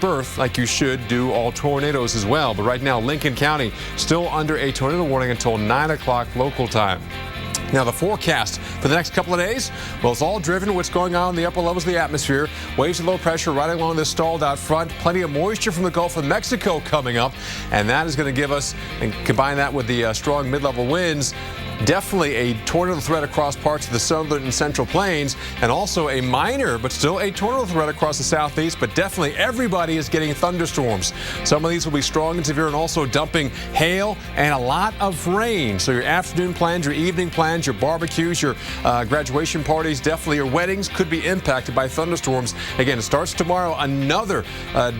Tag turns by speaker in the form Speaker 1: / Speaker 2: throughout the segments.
Speaker 1: berth like you should do all tornadoes as well. But right now, Lincoln County still under a tornado warning until 9 o'clock local time. Now, the forecast for the next couple of days, well, it's all driven what's going on in the upper levels of the atmosphere. Waves of low pressure right along this stalled out front. Plenty of moisture from the Gulf of Mexico coming up, and that is going to give us, and combine that with the strong mid-level winds, definitely a tornado threat across parts of the southern and central plains, and also a minor but still a tornado threat across the southeast. But definitely everybody is getting thunderstorms. Some of these will be strong and severe, and also dumping hail and a lot of rain. So your afternoon plans, your evening plans, your barbecues, your graduation parties, definitely your weddings could be impacted by thunderstorms. Again, it starts tomorrow, another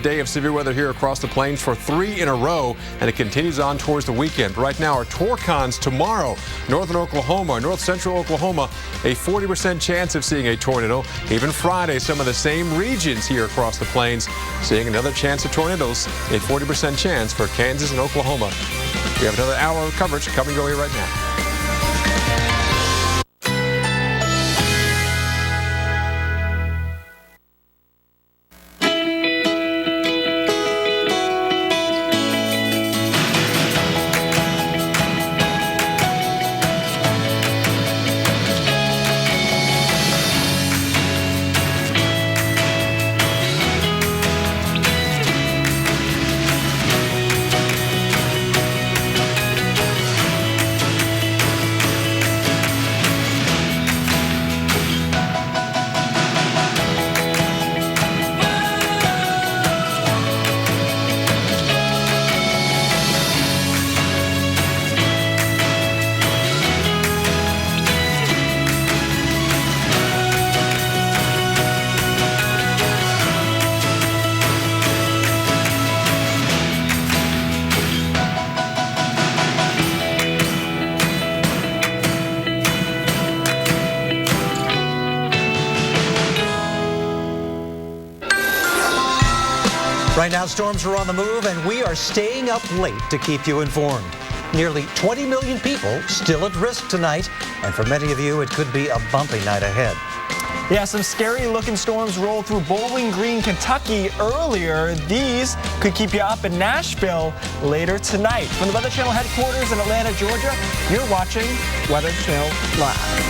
Speaker 1: day of severe weather here across the plains for 3 in a row, and it continues on towards the weekend. Right now, our Torcons tomorrow. Northern Oklahoma, north central Oklahoma, a 40% chance of seeing a tornado. Even Friday, some of the same regions here across the plains seeing another chance of tornadoes, a 40% chance for Kansas and Oklahoma. We have another hour of coverage coming your way right now.
Speaker 2: Right now, storms are on the move, and we are staying up late to keep you informed. Nearly 20 million people still at risk tonight, and for many of you, it could be a bumpy night ahead.
Speaker 3: Yeah, some scary-looking storms rolled through Bowling Green, Kentucky earlier. These could keep you up in Nashville later tonight. From the Weather Channel headquarters in Atlanta, Georgia, you're watching Weather Channel Live.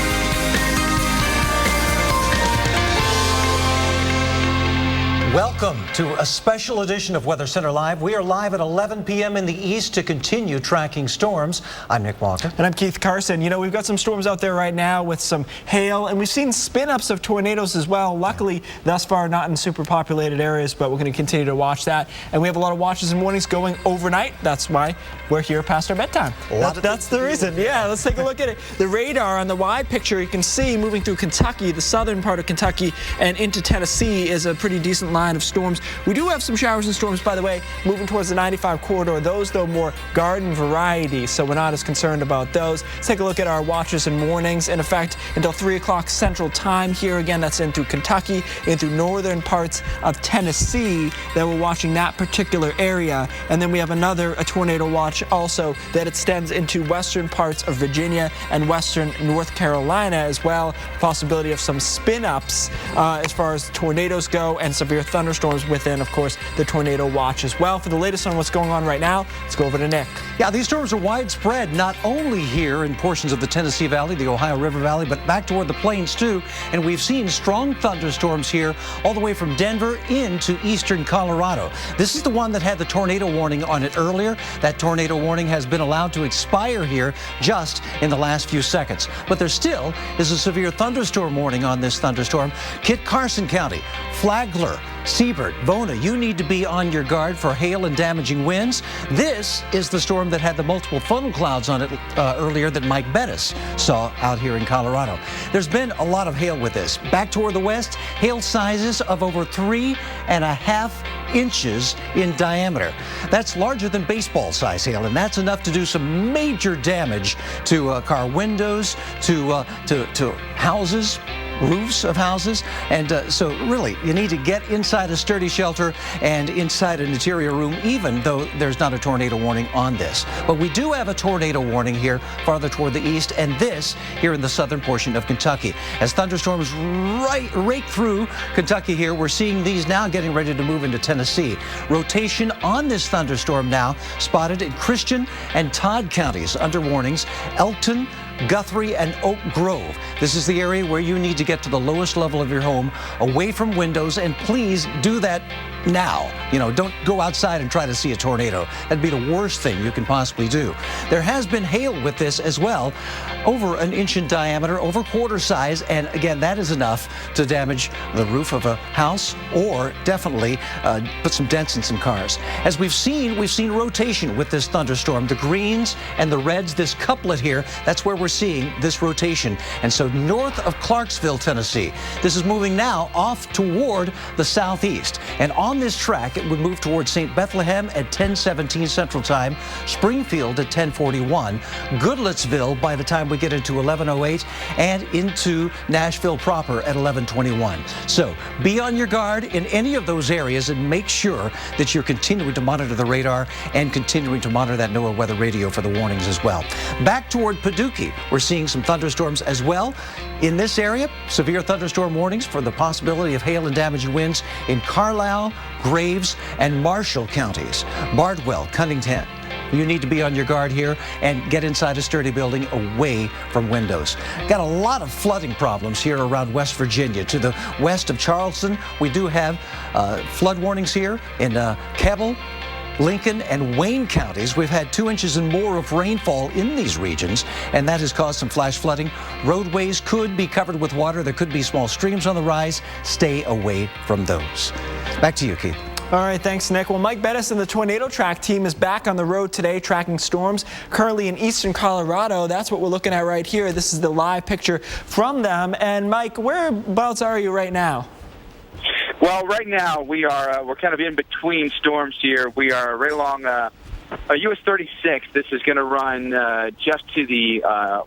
Speaker 2: Welcome to a special edition of Weather Center Live. We are live at 11 p.m. in the east to continue tracking storms. I'm Nick Walker.
Speaker 3: And I'm Keith Carson. You know, we've got some storms out there right now with some hail, and we've seen spin-ups of tornadoes as well. Luckily, thus far, not in super populated areas, but we're going to continue to watch that. And we have a lot of watches and warnings going overnight. That's why we're here past our bedtime. That's the reason. Yeah, let's take a look at it. The radar on the wide picture, you can see moving through Kentucky, the southern part of Kentucky, and into Tennessee is a pretty decent line of storms. We do have some showers and storms, by the way, moving towards the 95 corridor. Those, though, more garden variety, so we're not as concerned about those. Let's take a look at our watches and warnings. In effect, until 3 o'clock Central Time here. Again, that's in through Kentucky, in through northern parts of Tennessee, that we're watching that particular area. And then we have a tornado watch also that extends into western parts of Virginia and western North Carolina as well. Possibility of some spin-ups as far as tornadoes go, and severe thunderstorms within, of course, the tornado watch as well. For the latest on what's going on right now, let's go over to Nick.
Speaker 2: Yeah, these storms are widespread, not only here in portions of the Tennessee Valley, the Ohio River Valley, but back toward the plains too. And we've seen strong thunderstorms here all the way from Denver into eastern Colorado. This is the one that had the tornado warning on it earlier. That tornado warning has been allowed to expire here just in the last few seconds. But there still is a severe thunderstorm warning on this thunderstorm. Kit Carson County, Flagler, Siebert, Vona, you need to be on your guard for hail and damaging winds. This is the storm that had the multiple funnel clouds on it earlier that Mike Bettis saw out here in Colorado. There's been a lot of hail with this. Back toward the west, hail sizes of over 3.5 inches in diameter. That's larger than baseball size hail, and that's enough to do some major damage to car windows, to houses, roofs of houses. And so really, you need to get inside a sturdy shelter and inside an interior room, even though there's not a tornado warning on this. But we do have a tornado warning here farther toward the east, and this here in the southern portion of Kentucky. As thunderstorms rake through Kentucky here, we're seeing these now getting ready to move into Tennessee. Rotation on this thunderstorm now spotted in Christian and Todd counties under warnings. Elkton, Guthrie, and Oak Grove. This is the area where you need to get to the lowest level of your home, away from windows, and please do that now. You know, don't go outside and try to see a tornado. That'd be the worst thing you can possibly do. There has been hail with this as well, over an inch in diameter, over quarter size, and again, that is enough to damage the roof of a house or definitely put some dents in some cars. As we've seen rotation with this thunderstorm. The greens and the reds, this couplet here, that's where we're seeing this rotation. And so north of Clarksville, Tennessee, this is moving now off toward the southeast. And on this track, it would move towards St. Bethlehem at 10:17 Central Time, Springfield at 10:41, Goodlettsville by the time we get into 11:08, and into Nashville proper at 11:21. So be on your guard in any of those areas and make sure that you're continuing to monitor the radar and continuing to monitor that NOAA weather radio for the warnings as well. Back toward Paducah, we're seeing some thunderstorms as well. In this area, severe thunderstorm warnings for the possibility of hail and damaging winds in Carlisle, Graves, and Marshall counties. Bardwell, Cunningham. You need to be on your guard here and get inside a sturdy building away from windows. Got a lot of flooding problems here around West Virginia. To the west of Charleston, we do have flood warnings here in Cabell, Lincoln, and Wayne counties. We've had 2 inches and more of rainfall in these regions, and that has caused some flash flooding. Roadways could be covered with water. There could be small streams on the rise. Stay away from those. Back to you, Keith.
Speaker 3: All right, thanks, Nick. Well, Mike Bettis and the Tornado Track team is back on the road today tracking storms currently in eastern Colorado. That's what we're looking at right here. This is the live picture from them. And Mike, whereabouts are you right now?
Speaker 4: Well, right now we're kind of in between storms here. We are right along US 36. This is going to run just to the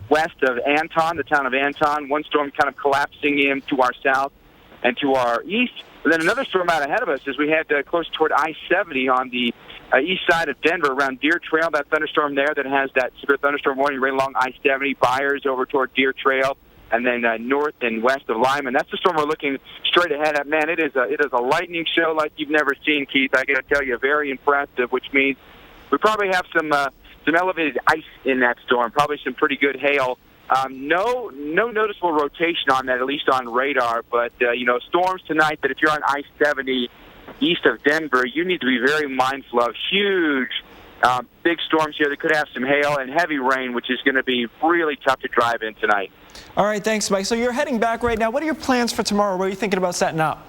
Speaker 4: west of Anton, the town of Anton. One storm kind of collapsing in to our south and to our east. And then another storm out ahead of us as we head close toward I-70 on the east side of Denver around Deer Trail. That thunderstorm there that has that severe thunderstorm warning right along I-70, Byers over toward Deer Trail, and then north and west of Lyman. That's the storm we're looking straight ahead at. Man, it is a lightning show like you've never seen, Keith. I got to tell you, very impressive, which means we probably have some elevated ice in that storm, probably some pretty good hail. No noticeable rotation on that, at least on radar. But, storms tonight that if you're on I-70 east of Denver, you need to be very mindful of. Huge, big storms here that could have some hail and heavy rain, which is going to be really tough to drive in tonight.
Speaker 3: All right, thanks, Mike. So you're heading back right now. What are your plans for tomorrow? Where are you thinking about setting up?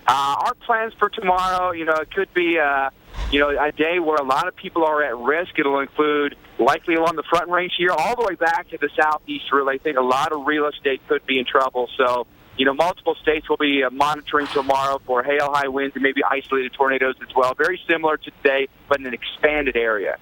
Speaker 4: Our plans for tomorrow, it could be a day where a lot of people are at risk. It'll include likely along the Front Range here, all the way back to the southeast. Really, I think a lot of real estate could be in trouble. So, multiple states will be monitoring tomorrow for hail, high winds, and maybe isolated tornadoes as well. Very similar to today, but in an expanded area.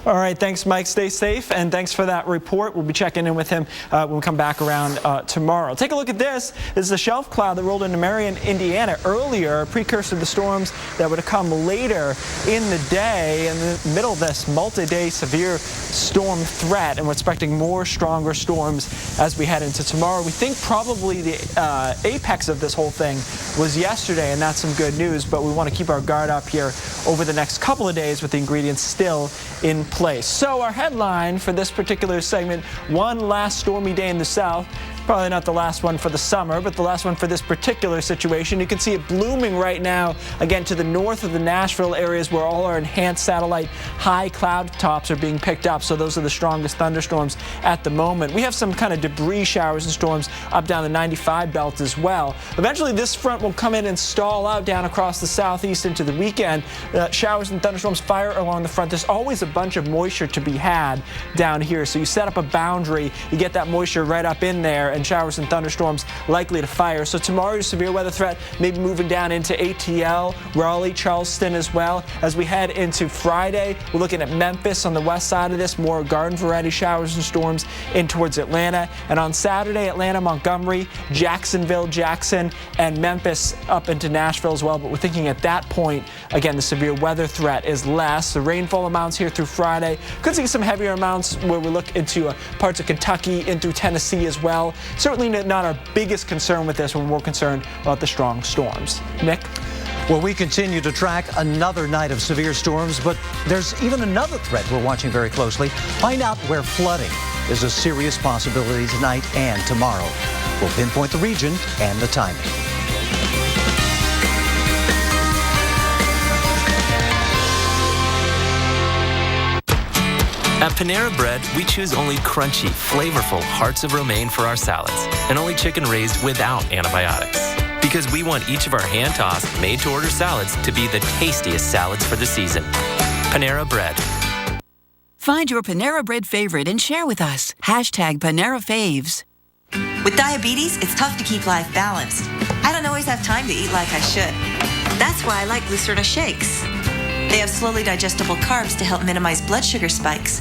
Speaker 3: All right, thanks, Mike. Stay safe, and thanks for that report. We'll be checking in with him when we come back around tomorrow. Take a look at this. This is a shelf cloud that rolled into Marion, Indiana earlier, a precursor to the storms that would have come later in the day in the middle of this multi-day severe storm threat, and we're expecting more stronger storms as we head into tomorrow. We think probably the apex of this whole thing was yesterday, and that's some good news, but we want to keep our guard up here over the next couple of days with the ingredients still in place. So our headline for this particular segment, one last stormy day in the south. Probably not the last one for the summer, but the last one for this particular situation. You can see it blooming right now, again, to the north of the Nashville areas where all our enhanced satellite high cloud tops are being picked up. So those are the strongest thunderstorms at the moment. We have some kind of debris showers and storms up down the 95 belt as well. Eventually, this front will come in and stall out down across the southeast into the weekend. Showers and thunderstorms fire along the front. There's always a bunch of moisture to be had down here. So you set up a boundary, you get that moisture right up in there, and showers and thunderstorms likely to fire. So tomorrow, your severe weather threat may be moving down into ATL, Raleigh, Charleston as well. As we head into Friday, we're looking at Memphis on the west side of this, more garden variety showers and storms in towards Atlanta. And on Saturday, Atlanta, Montgomery, Jacksonville, Jackson, and Memphis up into Nashville as well. But we're thinking at that point, again, the severe weather threat is less. The rainfall amounts here through Friday. Could see some heavier amounts where we look into parts of Kentucky, in through Tennessee as well. Certainly not our biggest concern with this. We're more concerned about the strong storms. Nick?
Speaker 2: Well, we continue to track another night of severe storms, but there's even another threat we're watching very closely. Find out where flooding is a serious possibility tonight and tomorrow. We'll pinpoint the region and the timing.
Speaker 5: At Panera Bread, we choose only crunchy, flavorful hearts of romaine for our salads, and only chicken raised without antibiotics. Because we want each of our hand-tossed, made-to-order salads to be the tastiest salads for the season. Panera Bread.
Speaker 6: Find your Panera Bread favorite and share with us. #PaneraFaves.
Speaker 7: With diabetes, it's tough to keep life balanced. I don't always have time to eat like I should. That's why I like Glucerna shakes. They have slowly digestible carbs to help minimize blood sugar spikes.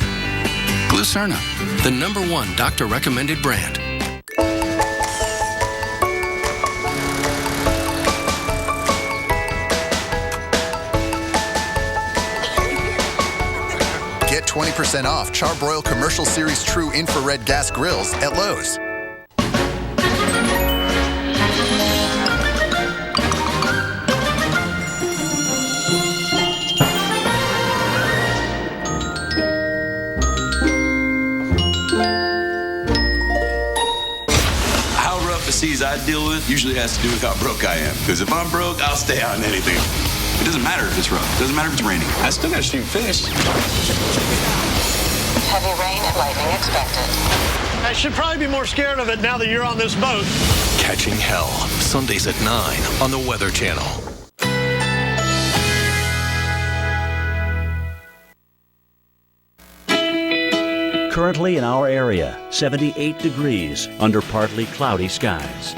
Speaker 8: Glucerna, the #1 doctor-recommended brand.
Speaker 9: Get 20% off Charbroil Commercial Series True Infrared Gas Grills at Lowe's.
Speaker 10: I deal with usually has to do with how broke I am. Because if I'm broke, I'll stay out in anything. It doesn't matter if it's rough. It doesn't matter if it's raining. I still gotta shoot fish.
Speaker 11: Heavy rain and lightning expected.
Speaker 12: I should probably be more scared of it now that you're on this boat.
Speaker 8: Catching Hell, Sundays at 9 on the Weather Channel.
Speaker 13: Currently in our area, 78 degrees under partly cloudy skies.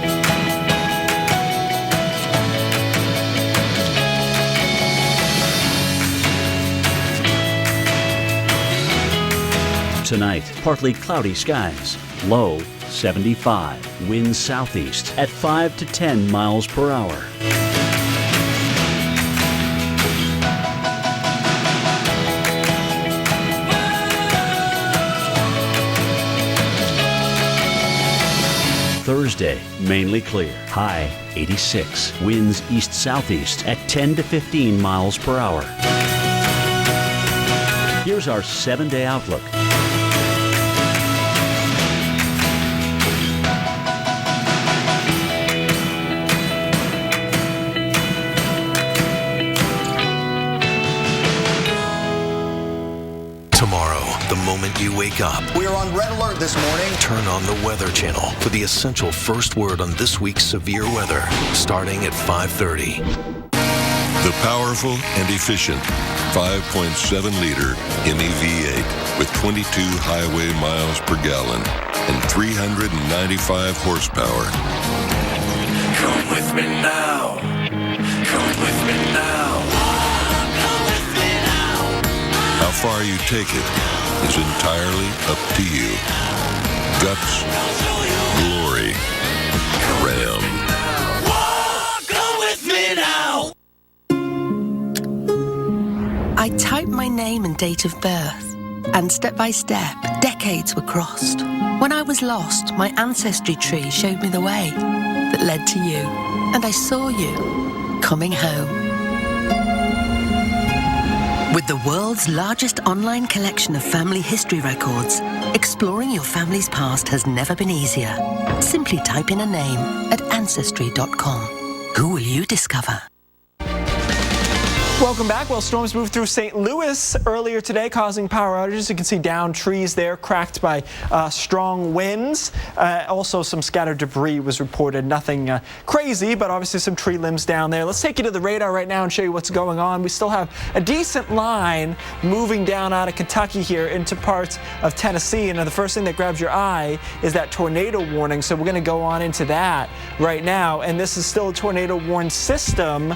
Speaker 13: Tonight, partly cloudy skies, low 75, winds southeast at 5 to 10 miles per hour. Thursday, mainly clear. High 86. Winds east-southeast at 10 to 15 miles per hour. Here's our 7-day outlook.
Speaker 8: The moment you wake up,
Speaker 9: we are on red alert this morning.
Speaker 8: Turn on the Weather Channel for the essential first word on this week's severe weather, starting at 5:30.
Speaker 14: The powerful and efficient 5.7-liter ME V8 with 22 highway miles per gallon and 395 horsepower.
Speaker 15: Come with me now. Come with me now. Come with me now.
Speaker 14: How far you take it is entirely up to you. Guts, glory, Ram.
Speaker 15: Go with me now.
Speaker 16: I typed my name and date of birth, and step by step, decades were crossed. When I was lost, my ancestry tree showed me the way that led to you, and I saw you coming home. With the world's largest online collection of family history records, exploring your family's past has never been easier. Simply type in a name at Ancestry.com. Who will you discover?
Speaker 3: Welcome back. Well, storms moved through St. Louis earlier today, causing power outages. You can see downed trees there, cracked by strong winds. Also, some scattered debris was reported. Nothing crazy, but obviously some tree limbs down there. Let's take you to the radar right now and show you what's going on. We still have a decent line moving down out of Kentucky here into parts of Tennessee. And the first thing that grabs your eye is that tornado warning. So we're going to go on into that right now. And this is still a tornado warning system.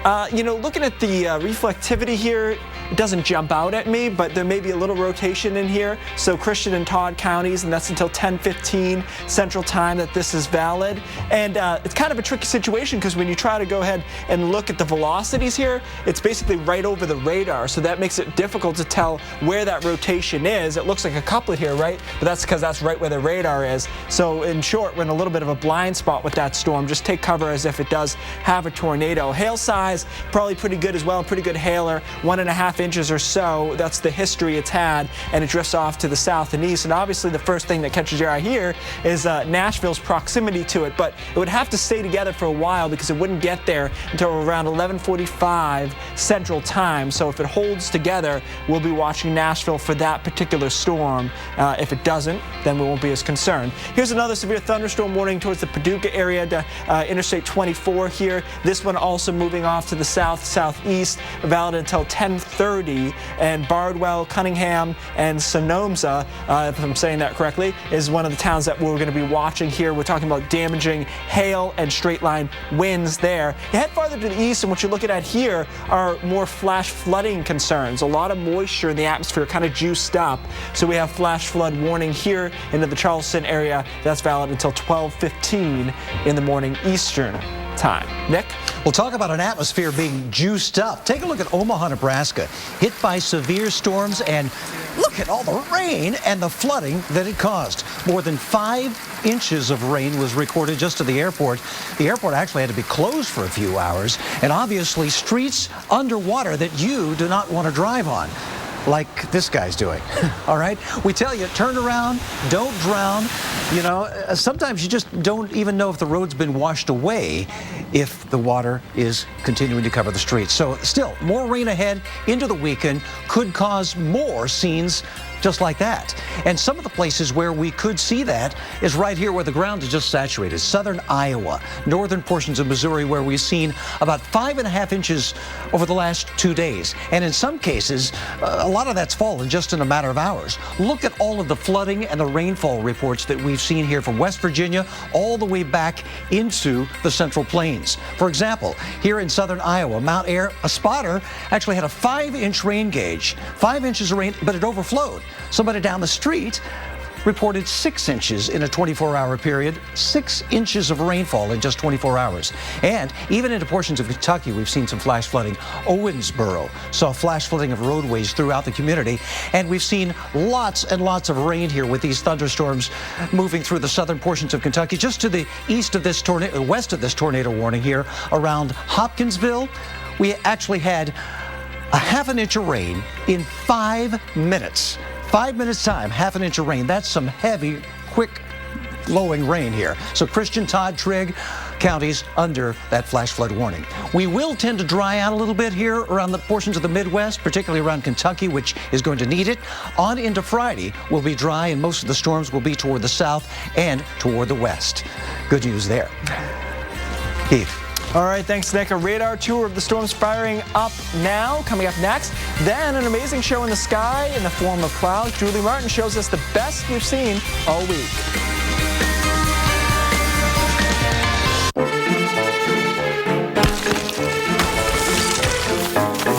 Speaker 3: Looking at the reflectivity here, it doesn't jump out at me, but there may be a little rotation in here. So Christian and Todd counties, and that's until 10:15 Central Time that this is valid. And it's kind of a tricky situation because when you try to go ahead and look at the velocities here, it's basically right over the radar. So that makes it difficult to tell where that rotation is. It looks like a couplet here, right? But that's because that's right where the radar is. So in short, we're in a little bit of a blind spot with that storm. Just take cover as if it does have a tornado. Hail size, probably pretty good as well, pretty good hailer, 1.5 inches or so. That's the history it's had, and it drifts off to the south and east. And obviously the first thing that catches your eye here is Nashville's proximity to it, but it would have to stay together for a while because it wouldn't get there until around 11:45 Central Time. So if it holds together, we'll be watching Nashville for that particular storm. If it doesn't, then we won't be as concerned. Here's another severe thunderstorm warning towards the Paducah area, to Interstate 24 here. This one also moving off to the southeast, valid until 10:30, and Bardwell, Cunningham, and Sonoma, if I'm saying that correctly, is one of the towns that we're going to be watching here. We're talking about damaging hail and straight line winds there. You head farther to the east, and what you're looking at here are more flash flooding concerns. A lot of moisture in the atmosphere, kind of juiced up. So we have flash flood warning here into the Charleston area. That's valid until 12:15 in the morning Eastern Time. Nick?
Speaker 2: We'll talk about an atmosphere being juiced up. Take a look at Omaha, Nebraska, hit by severe storms, and look at all the rain and the flooding that it caused. More than 5 inches of rain was recorded just at the airport. The airport actually had to be closed for a few hours, and obviously streets underwater that you do not want to drive on, like this guy's doing. All right? We tell you, turn around, don't drown. Sometimes you just don't even know if the road's been washed away if the water is continuing to cover the streets. So still, more rain ahead into the weekend could cause more scenes just like that. And some of the places where we could see that is right here where the ground is just saturated. Southern Iowa, northern portions of Missouri, where we've seen about 5.5 inches over the last 2 days. And in some cases, a lot of that's fallen just in a matter of hours. Look at all of the flooding and the rainfall reports that we've seen here from West Virginia all the way back into the Central Plains. For example, here in southern Iowa, Mount Ayr, a spotter actually had a 5-inch rain gauge. 5 inches of rain, but it overflowed. Somebody down the street reported 6 inches in a 24-hour period, 6 inches of rainfall in just 24 hours. And even into portions of Kentucky, we've seen some flash flooding. Owensboro saw flash flooding of roadways throughout the community. And we've seen lots and lots of rain here with these thunderstorms moving through the southern portions of Kentucky. Just to the east of this tornado, west of this tornado warning here around Hopkinsville, we actually had a 1/2 inch of rain in 5 minutes. 5 minutes time, 1/2 inch of rain. That's some heavy, quick, blowing rain here. So Christian, Todd, Trigg counties under that flash flood warning. We will tend to dry out a little bit here around the portions of the Midwest, particularly around Kentucky, which is going to need it. On into Friday will be dry, and most of the storms will be toward the south and toward the west. Good news there. Keith.
Speaker 3: All right, thanks, Nick. A radar tour of the storms firing up now. Coming up next, then an amazing show in the sky in the form of clouds. Julie Martin shows us the best we've seen all week.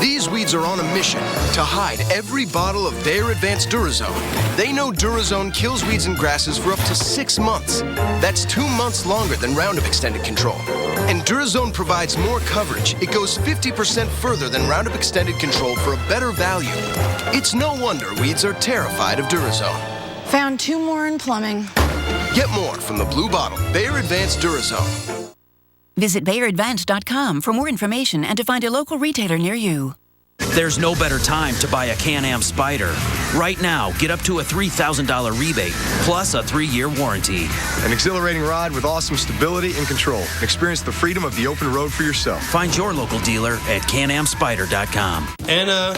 Speaker 17: These weeds are on a mission to hide every bottle of Bayer Advanced Durazone. They know Durazone kills weeds and grasses for up to 6 months. That's 2 months longer than Roundup Extended Control. And Durazone provides more coverage. It goes 50% further than Roundup Extended Control for a better value. It's no wonder weeds are terrified of Durazone.
Speaker 18: Found 2 more in plumbing.
Speaker 17: Get more from the blue bottle, Bayer Advanced Durazone.
Speaker 6: Visit BayerAdvanced.com for more information and to find a local retailer near you.
Speaker 19: There's no better time to buy a Can-Am Spyder. Right now, get up to a $3,000 rebate, plus a 3-year warranty.
Speaker 20: An exhilarating ride with awesome stability and control. Experience the freedom of the open road for yourself.
Speaker 19: Find your local dealer at CanAmSpyder.com.
Speaker 15: Anna.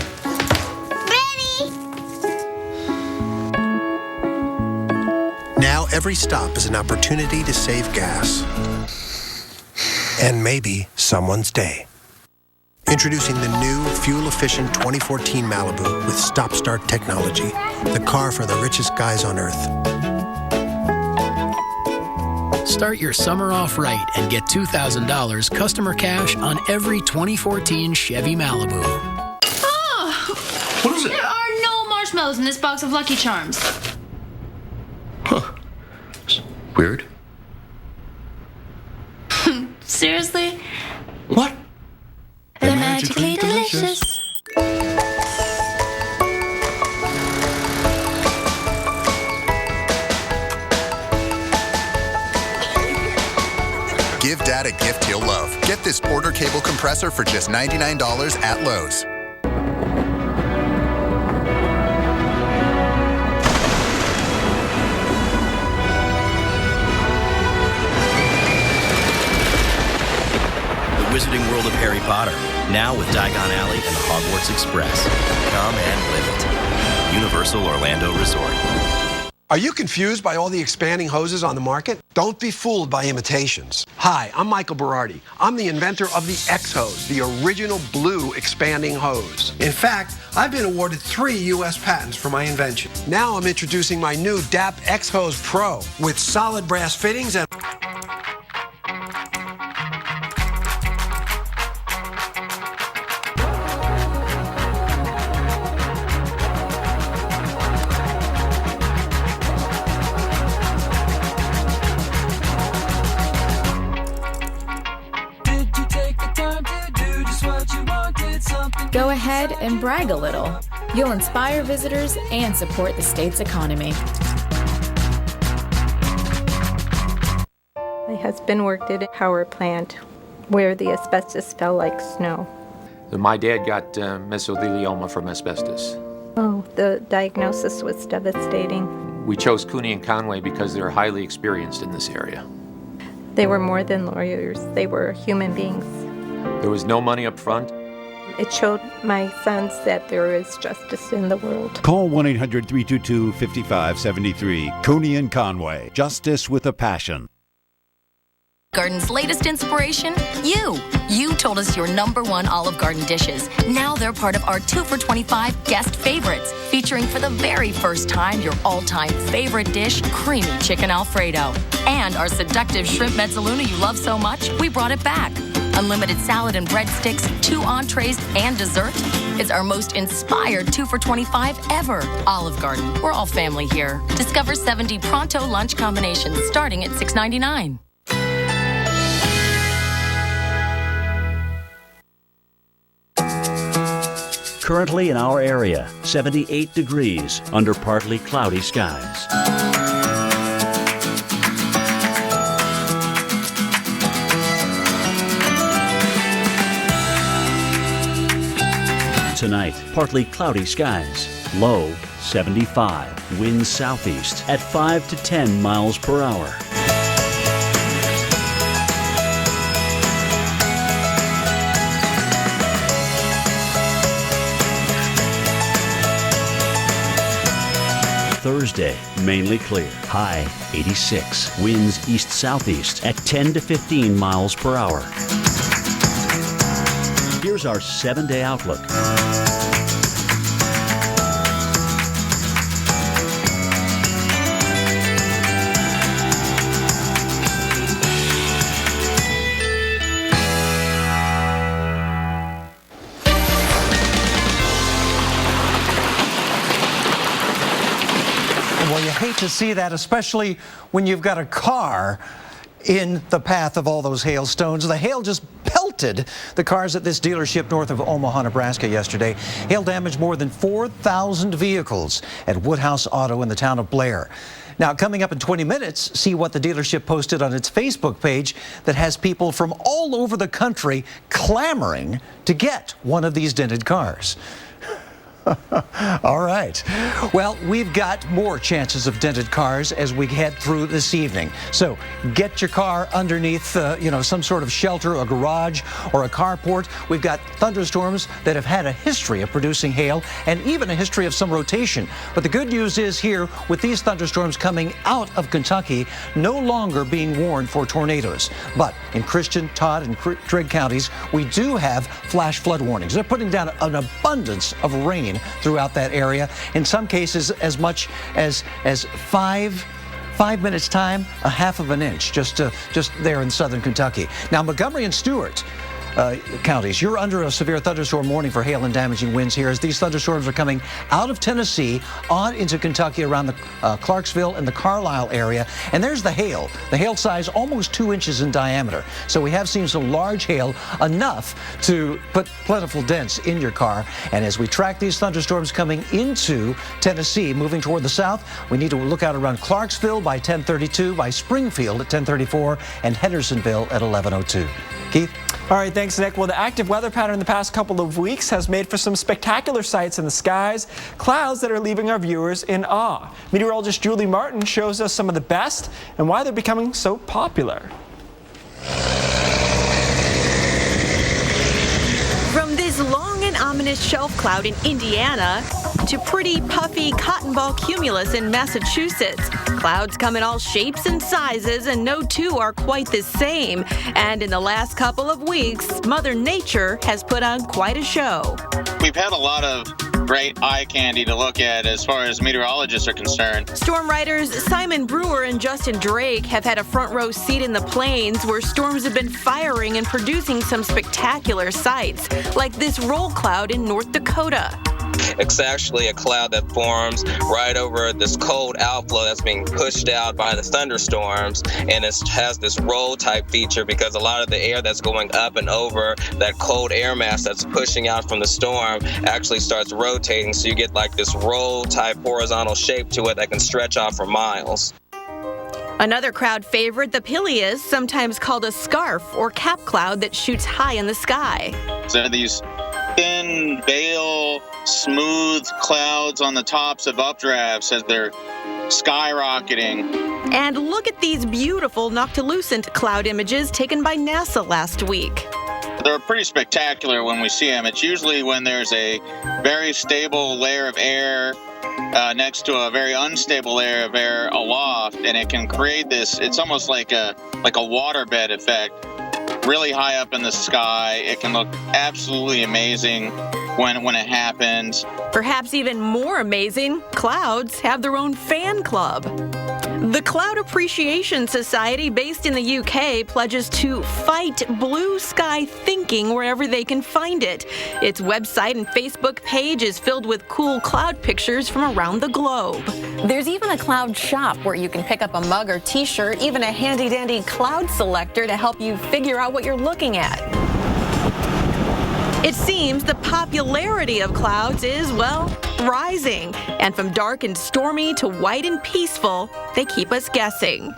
Speaker 21: Now every stop is an opportunity to save gas. And maybe someone's day. Introducing the new fuel-efficient 2014 Malibu with stop-start technology. The car for the richest guys on Earth.
Speaker 22: Start your summer off right and get $2,000 customer cash on every 2014 Chevy Malibu.
Speaker 23: Oh!
Speaker 20: What is it?
Speaker 23: There are no marshmallows in this box of Lucky Charms.
Speaker 20: Huh. Weird.
Speaker 23: Seriously?
Speaker 20: What?
Speaker 23: They're magically delicious.
Speaker 9: Give Dad a gift he'll love. Get this Porter cable compressor for just $99 at Lowe's.
Speaker 19: Wizarding World of Harry Potter, now with Diagon Alley and the Hogwarts Express. Come and live it. Universal Orlando Resort.
Speaker 24: Are you confused by all the expanding hoses on the market? Don't be fooled by imitations. Hi, I'm Michael Berardi. I'm the inventor of the X-Hose, the original blue expanding hose. In fact, I've been awarded 3 U.S. patents for my invention. Now I'm introducing my new DAP X-Hose Pro with solid brass fittings and
Speaker 25: Go ahead and brag a little. You'll inspire visitors and support the state's economy.
Speaker 26: My husband worked at a power plant where the asbestos fell like snow.
Speaker 27: My dad got mesothelioma from asbestos.
Speaker 26: Oh, the diagnosis was devastating.
Speaker 27: We chose Cooney and Conway because they're highly experienced in this area.
Speaker 26: They were more than lawyers. They were human beings.
Speaker 27: There was no money up front.
Speaker 26: It showed my sons that there is justice in the world.
Speaker 28: Call 1-800-322-5573. Cooney and Conway. Justice with a passion.
Speaker 29: Garden's latest inspiration? You. You told us your #1 Olive Garden dishes. Now they're part of our 2 for $25 guest favorites, featuring for the very first time your all-time favorite dish, creamy chicken Alfredo. And our seductive shrimp mezzaluna you love so much, we brought it back. Unlimited salad and breadsticks, 2 entrees, and dessert. It's our most inspired 2 for $25 ever. Olive Garden. We're all family here. Discover 70 pronto lunch combinations starting at $6.99.
Speaker 13: Currently in our area, 78 degrees under partly cloudy skies. Tonight, partly cloudy skies. Low 75. Winds southeast at 5 to 10 miles per hour. Thursday, mainly clear. High 86. Winds east-southeast at 10 to 15 miles per hour. Here's our 7-day outlook.
Speaker 2: Well, you hate to see that, especially when you've got a car in the path of all those hailstones. The hail just pelted the cars at this dealership north of Omaha, Nebraska yesterday. Hail damaged more than 4,000 vehicles at Woodhouse Auto in the town of Blair. Now, coming up in 20 minutes, see what the dealership posted on its Facebook page that has people from all over the country clamoring to get one of these dented cars. All right. Well, we've got more chances of dented cars as we head through this evening. So get your car underneath, some sort of shelter, a garage, or a carport. We've got thunderstorms that have had a history of producing hail and even a history of some rotation. But the good news is here, with these thunderstorms coming out of Kentucky, no longer being warned for tornadoes. But in Christian, Todd, and Trigg counties, we do have flash flood warnings. They're putting down an abundance of rain throughout that area. In some cases, as much as 5 minutes time, a half of an inch, just there in southern Kentucky. Now, Montgomery and Stewart counties, you're under a severe thunderstorm warning for hail and damaging winds here as these thunderstorms are coming out of Tennessee on into Kentucky around the Clarksville and the Carlisle area. And there's the hail. The hail size almost 2 inches in diameter. So we have seen some large hail, enough to put plentiful dents in your car. And as we track these thunderstorms coming into Tennessee, moving toward the south, we need to look out around Clarksville by 10:32, by Springfield at 10:34, and Hendersonville at 11:02. Keith?
Speaker 3: All right, thanks, Nick. Well, the active weather pattern the past couple of weeks has made for some spectacular sights in the skies, clouds that are leaving our viewers in awe. Meteorologist Julie Martin shows us some of the best and why they're becoming so popular.
Speaker 1: From this long and ominous shelf cloud in Indiana to pretty puffy cotton ball cumulus in Massachusetts. Clouds come in all shapes and sizes, and no two are quite the same. And in the last couple of weeks, Mother Nature has put on quite a show.
Speaker 4: We've had a lot of great eye candy to look at as far as meteorologists are concerned.
Speaker 1: Storm writers Simon Brewer and Justin Drake have had a front row seat in the plains where storms have been firing and producing some spectacular sights, like this roll cloud in North Dakota.
Speaker 5: It's actually a cloud that forms right over this cold outflow that's being pushed out by the thunderstorms, and it has this roll type feature because a lot of the air that's going up and over that cold air mass that's pushing out from the storm actually starts rotating, so you get like this roll type horizontal shape to it that can stretch off for miles.
Speaker 1: Another crowd favorite, the Pileus, sometimes called a scarf or cap cloud that shoots high in the sky.
Speaker 4: So these thin, veil, smooth clouds on the tops of updrafts as they're skyrocketing.
Speaker 1: And look at these beautiful noctilucent cloud images taken by NASA last week.
Speaker 4: They're pretty spectacular when we see them. It's usually when there's a very stable layer of air next to a very unstable layer of air aloft, and it can create this, it's almost like a waterbed effect. Really high up in the sky. It can look absolutely amazing when it happens.
Speaker 1: Perhaps even more amazing, clouds have their own fan club. The Cloud Appreciation Society, based in the UK, pledges to fight blue sky thinking wherever they can find it. Its website and Facebook page is filled with cool cloud pictures from around the globe.
Speaker 7: There's even a cloud shop where you can pick up a mug or t-shirt, even a handy-dandy cloud selector to help you figure out what you're looking at.
Speaker 1: It seems the popularity of clouds is, well, rising. And from dark and stormy to white and peaceful, they keep us guessing.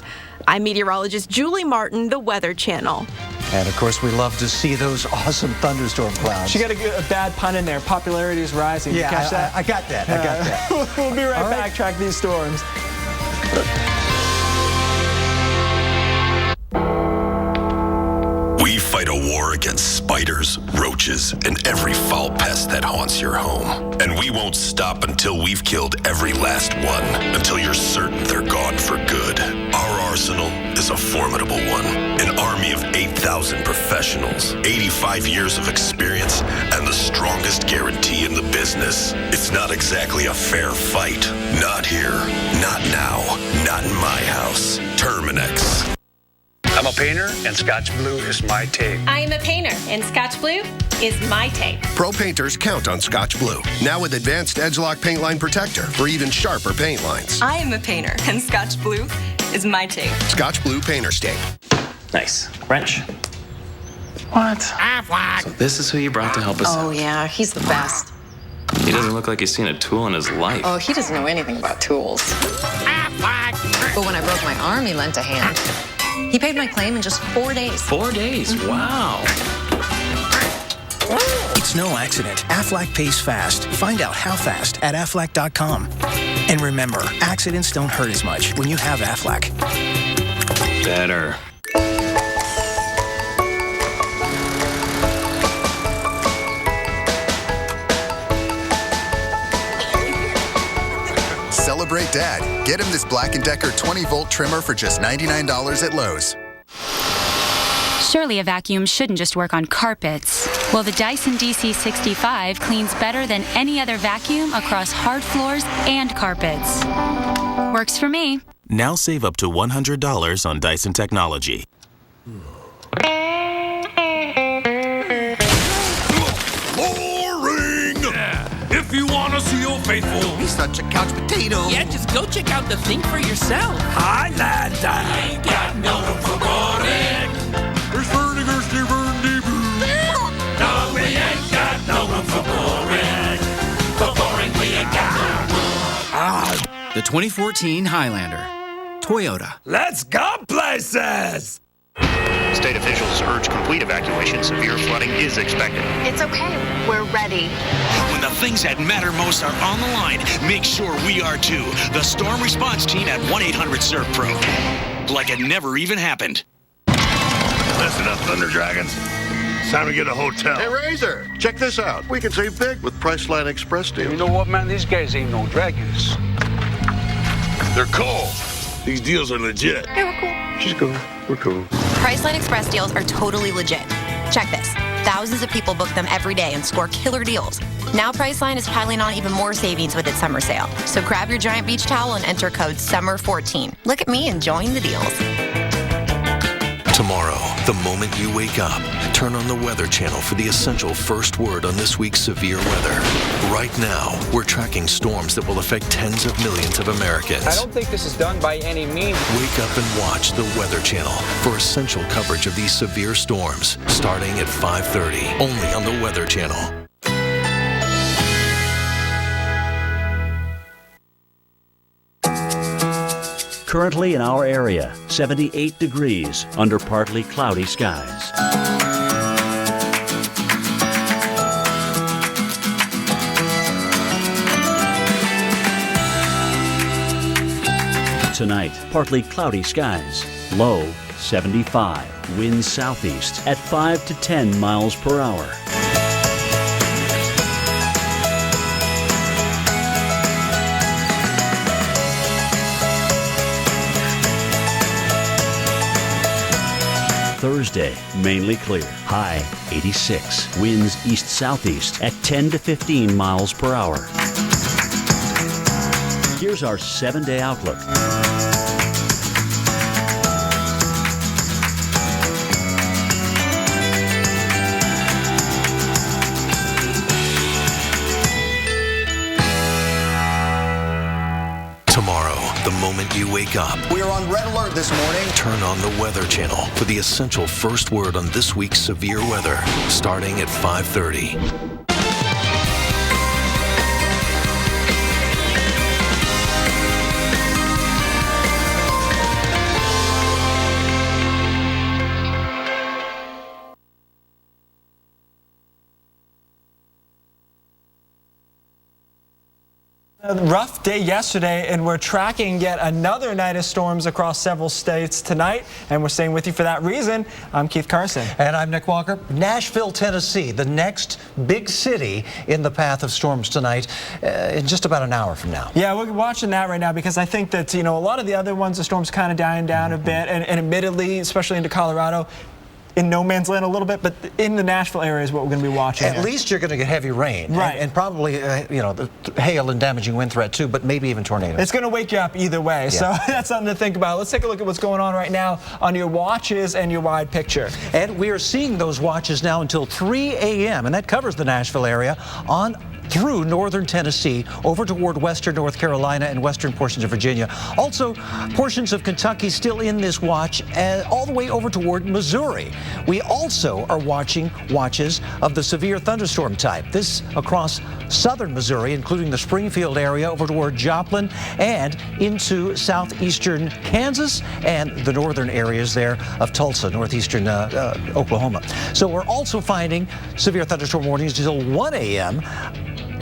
Speaker 1: I'm meteorologist Julie Martin, the Weather Channel.
Speaker 2: And of course, we love to see those awesome thunderstorm clouds.
Speaker 3: She got a bad pun in there. Popularity is rising.
Speaker 2: Yeah,
Speaker 3: you catch that?
Speaker 2: I got that. I got that.
Speaker 3: We'll be right back. Track these storms.
Speaker 8: We fight a war against spiders, roaches, and every foul pest that haunts your home. And we won't stop until we've killed every last one, until you're certain they're gone for good. Our arsenal is a formidable one. An army of 8,000 professionals, 85 years of experience, and the strongest guarantee in the business. It's not exactly a fair fight. Not here. Not now. Not in my house. Terminex.
Speaker 10: I'm a painter, and Scotch Blue is my tape.
Speaker 11: I am a painter, and Scotch Blue is my tape.
Speaker 17: Pro painters count on Scotch Blue. Now with advanced Edge-Lock paint line protector for even sharper paint lines.
Speaker 11: I am a painter, and Scotch Blue is my tape.
Speaker 17: Scotch Blue Painter's Tape.
Speaker 12: Nice. Wrench.
Speaker 10: What?
Speaker 12: So this is who you brought to help us out.
Speaker 11: Oh, yeah, he's the best.
Speaker 12: He doesn't look like he's seen a tool in his life.
Speaker 7: Oh, he doesn't know anything about tools. But when I broke my arm, he lent a hand. He paid my claim in just 4 days.
Speaker 12: 4 days? Wow.
Speaker 6: It's no accident. Aflac pays fast. Find out how fast at Aflac.com. And remember, accidents don't hurt as much when you have Aflac.
Speaker 12: Better.
Speaker 9: Celebrate Dad. Get him this Black & Decker 20-volt trimmer for just $99 at Lowe's.
Speaker 14: Surely a vacuum shouldn't just work on carpets. Well, the Dyson DC65 cleans better than any other vacuum across hard floors and carpets. Works for me.
Speaker 19: Now save up to $100 on Dyson technology.
Speaker 8: If you want to see Old Faithful,
Speaker 6: He's such a couch potato.
Speaker 15: Yeah, just go check out the thing for yourself.
Speaker 8: Highlander. Ain't got no room for boring. There's Vertiger's No, we ain't got no room for boring. For boring, we ain't got no room.
Speaker 6: The 2014 Highlander. Toyota.
Speaker 8: Let's go places.
Speaker 10: State officials urge complete evacuation. Severe flooding is expected.
Speaker 16: It's okay. We're ready.
Speaker 18: When the things that matter most are on the line, make sure we are too. The storm response team at 1-800-SERVPRO. Like it never even happened.
Speaker 8: Listen up, Thunder Dragons. It's time to get a hotel.
Speaker 20: Hey, Razor, check this out. We can save big with Priceline Express deals.
Speaker 10: You know what, man? These guys ain't no dragons.
Speaker 8: They're cool. These deals are legit.
Speaker 16: Hey, we're cool.
Speaker 20: She's cool. We're cool.
Speaker 29: Priceline Express deals are totally legit. Check this. Thousands of people book them every day and score killer deals. Now Priceline is piling on even more savings with its summer sale. So grab your giant beach towel and enter code SUMMER14. Look at me enjoying the deals.
Speaker 21: Tomorrow, the moment you wake up, turn on the Weather Channel for the essential first word on this week's severe weather. Right now, we're tracking storms that will affect tens of millions of Americans.
Speaker 10: I don't think this is done by any means.
Speaker 21: Wake up and watch the Weather Channel for essential coverage of these severe storms, starting at 5:30, only on the Weather Channel.
Speaker 13: Currently in our area, 78 degrees under partly cloudy skies. Tonight, partly cloudy skies, low 75, winds southeast at 5 to 10 miles per hour. Thursday, mainly clear. High 86. Winds east-southeast at 10 to 15 miles per hour. Here's our 7-day outlook.
Speaker 21: Tomorrow, the moment you wake up,
Speaker 22: we are on red alert this morning.
Speaker 21: Turn on the Weather Channel for the essential first word on this week's severe weather, starting at 5:30.
Speaker 3: A rough day yesterday, and we're tracking yet another night of storms across several states tonight, and we're staying with you for that reason. I'm Keith Carson.
Speaker 2: And I'm Nick Walker. Nashville, Tennessee, the next big city in the path of storms tonight, in just about an hour from now.
Speaker 3: Yeah, we're watching that right now because I think that, a lot of the other ones, the storms kind of dying down a bit, and admittedly, especially into Colorado, in no man's land a little bit, but in the Nashville area is what we're going to be watching.
Speaker 2: At least you're going to get heavy rain,
Speaker 3: right?
Speaker 2: And probably, the hail and damaging wind threat too, but maybe even tornadoes.
Speaker 3: It's going to wake you up either way, yeah. So that's something to think about. Let's take a look at what's going on right now on your watches and your wide picture.
Speaker 2: And we are seeing those watches now until 3 a.m., and that covers the Nashville area on through northern Tennessee, over toward western North Carolina and western portions of Virginia. Also, portions of Kentucky still in this watch, all the way over toward Missouri. We also are watching watches of the severe thunderstorm type. This across southern Missouri, including the Springfield area over toward Joplin and into southeastern Kansas and the northern areas there of Tulsa, northeastern Oklahoma. So we're also finding severe thunderstorm warnings until 1 a.m.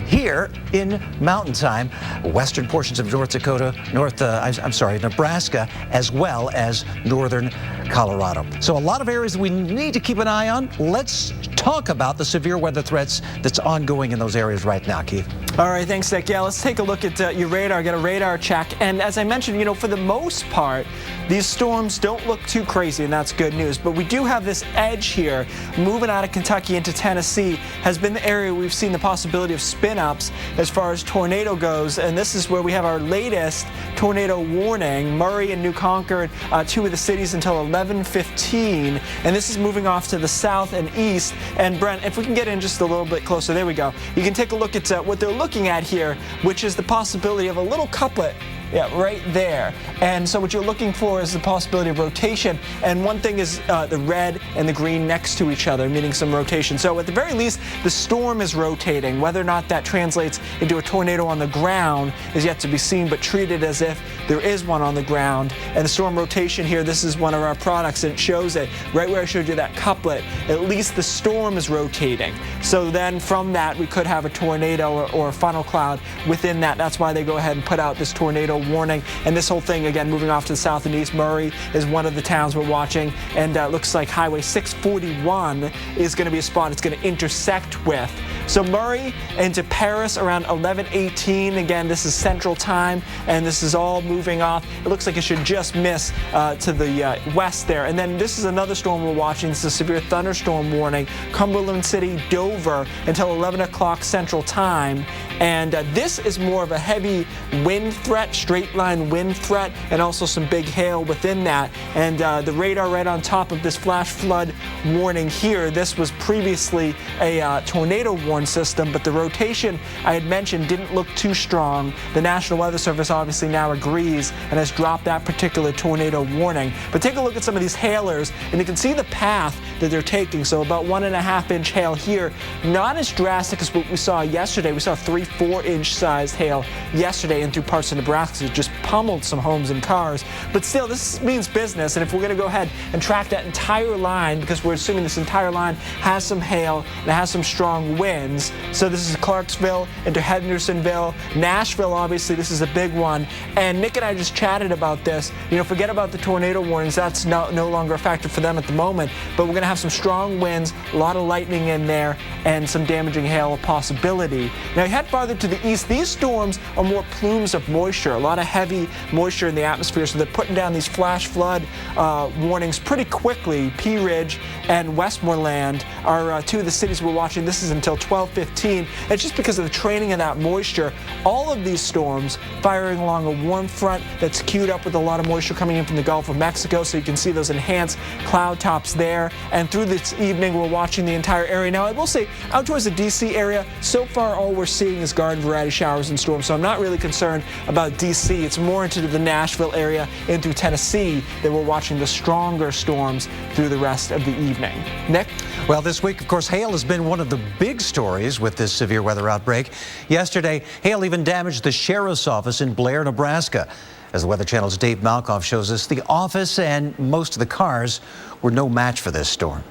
Speaker 2: here in Mountain Time, western portions of North Dakota, Nebraska, as well as northern Colorado. So a lot of areas that we need to keep an eye on. Let's talk about the severe weather threats that's ongoing in those areas right now, Keith.
Speaker 3: All right, thanks, Nick. Yeah, let's take a look at your radar, get a radar check. And as I mentioned, for the most part, these storms don't look too crazy, and that's good news. But we do have this edge here moving out of Kentucky into Tennessee has been the area we've seen the possibility of spin-ups as far as tornado goes. And this is where we have our latest tornado warning. Murray and New Concord, two of the cities until 11:15. And this is moving off to the south and east. And Brent, if we can get in just a little bit closer, there we go. You can take a look at what they're looking at here, which is the possibility of a little couplet. Yeah, right there. And so what you're looking for is the possibility of rotation. And one thing is the red and the green next to each other, meaning some rotation. So at the very least, the storm is rotating. Whether or not that translates into a tornado on the ground is yet to be seen, but treat it as if there is one on the ground. And the storm rotation here, this is one of our products, and it shows it right where I showed you that couplet. At least the storm is rotating. So then from that, we could have a tornado or a funnel cloud within that. That's why they go ahead and put out this tornado warning. And this whole thing, again, moving off to the south and east. Murray is one of the towns we're watching, and looks like Highway 641 is going to be a spot it's going to intersect with. So Murray into Paris around 11:18. Again, this is Central Time, and this is all moving off. It looks like it should just miss to the west there. And then this is another storm we're watching. This is a severe thunderstorm warning. Cumberland City, Dover until 11 o'clock Central Time. And this is more of a heavy wind threat, straight line wind threat, and also some big hail within that. And the radar right on top of this flash flood warning here, this was previously a tornado warning system, but the rotation I had mentioned didn't look too strong. The National Weather Service obviously now agrees and has dropped that particular tornado warning. But take a look at some of these hailers, and you can see the path that they're taking. So about 1.5 inch hail here, not as drastic as what we saw yesterday. We saw 3-4 inch sized hail yesterday and through parts of Nebraska. It just pummeled some homes and cars. But still, this means business. And if we're going to go ahead and track that entire line, because we're assuming this entire line has some hail and it has some strong winds. So this is Clarksville into Hendersonville, Nashville, obviously this is a big one. And Nick and I just chatted about this. Forget about the tornado warnings. That's no longer a factor for them at the moment. But we're going to have some strong winds, a lot of lightning in there, and some damaging hail possibility. Now, you head farther to the east. These storms are more plumes of moisture, a lot of heavy moisture in the atmosphere. So they're putting down these flash flood warnings pretty quickly. Pea Ridge and Westmoreland are two of the cities we're watching. This is until 12:15. It's just because of the training of that moisture. All of these storms firing along a warm front that's queued up with a lot of moisture coming in from the Gulf of Mexico. So you can see those enhanced cloud tops there. And through this evening, we're watching the entire area. Now, I will say, out towards the D.C. area, so far all we're seeing is garden variety showers and storms. So I'm not really concerned about D.C. It's more into the Nashville area and through Tennessee that we're watching the stronger storms through the rest of the evening. Nick?
Speaker 2: Well, this week, of course, hail has been one of the big stories with this severe weather outbreak. Yesterday, hail even damaged the sheriff's office in Blair, Nebraska. As the Weather Channel's Dave Malkoff shows us, the office and most of the cars were no match for this storm.